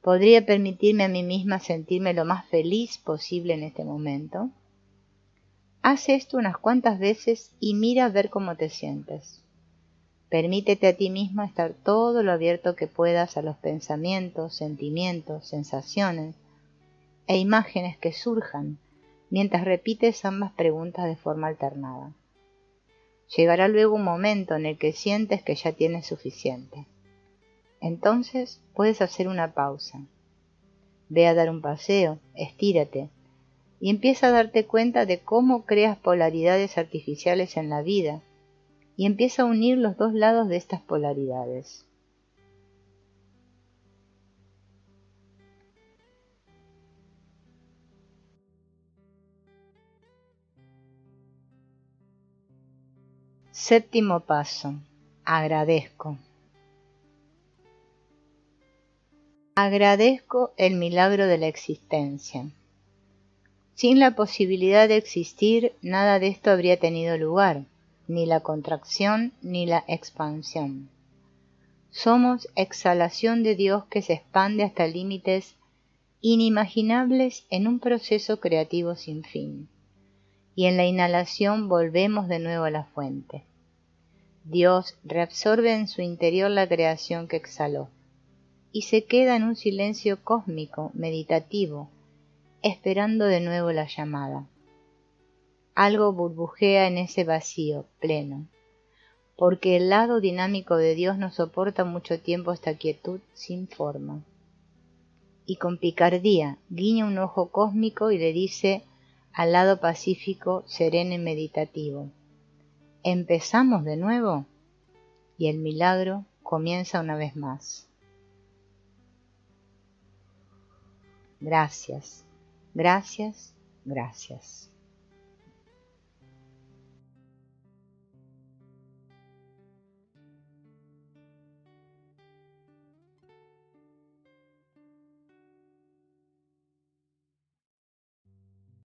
¿podría permitirme a mí misma sentirme lo más feliz posible en este momento? Haz esto unas cuantas veces y mira a ver cómo te sientes. Permítete a ti misma estar todo lo abierto que puedas a los pensamientos, sentimientos, sensaciones e imágenes que surjan mientras repites ambas preguntas de forma alternada. Llegará luego un momento en el que sientes que ya tienes suficiente. Entonces puedes hacer una pausa. Ve a dar un paseo, estírate y empieza a darte cuenta de cómo creas polaridades artificiales en la vida y empieza a unir los dos lados de estas polaridades. Séptimo paso. Agradezco. Agradezco el milagro de la existencia. Sin la posibilidad de existir, nada de esto habría tenido lugar, ni la contracción ni la expansión. Somos exhalación de Dios que se expande hasta límites inimaginables en un proceso creativo sin fin. Y en la inhalación volvemos de nuevo a la fuente. Dios reabsorbe en su interior la creación que exhaló y se queda en un silencio cósmico, meditativo, esperando de nuevo la llamada. Algo burbujea en ese vacío pleno, porque el lado dinámico de Dios no soporta mucho tiempo esta quietud sin forma. Y con picardía guiña un ojo cósmico y le dice al lado pacífico, sereno y meditativo: ¿empezamos de nuevo? Y el milagro comienza una vez más. Gracias, gracias, gracias.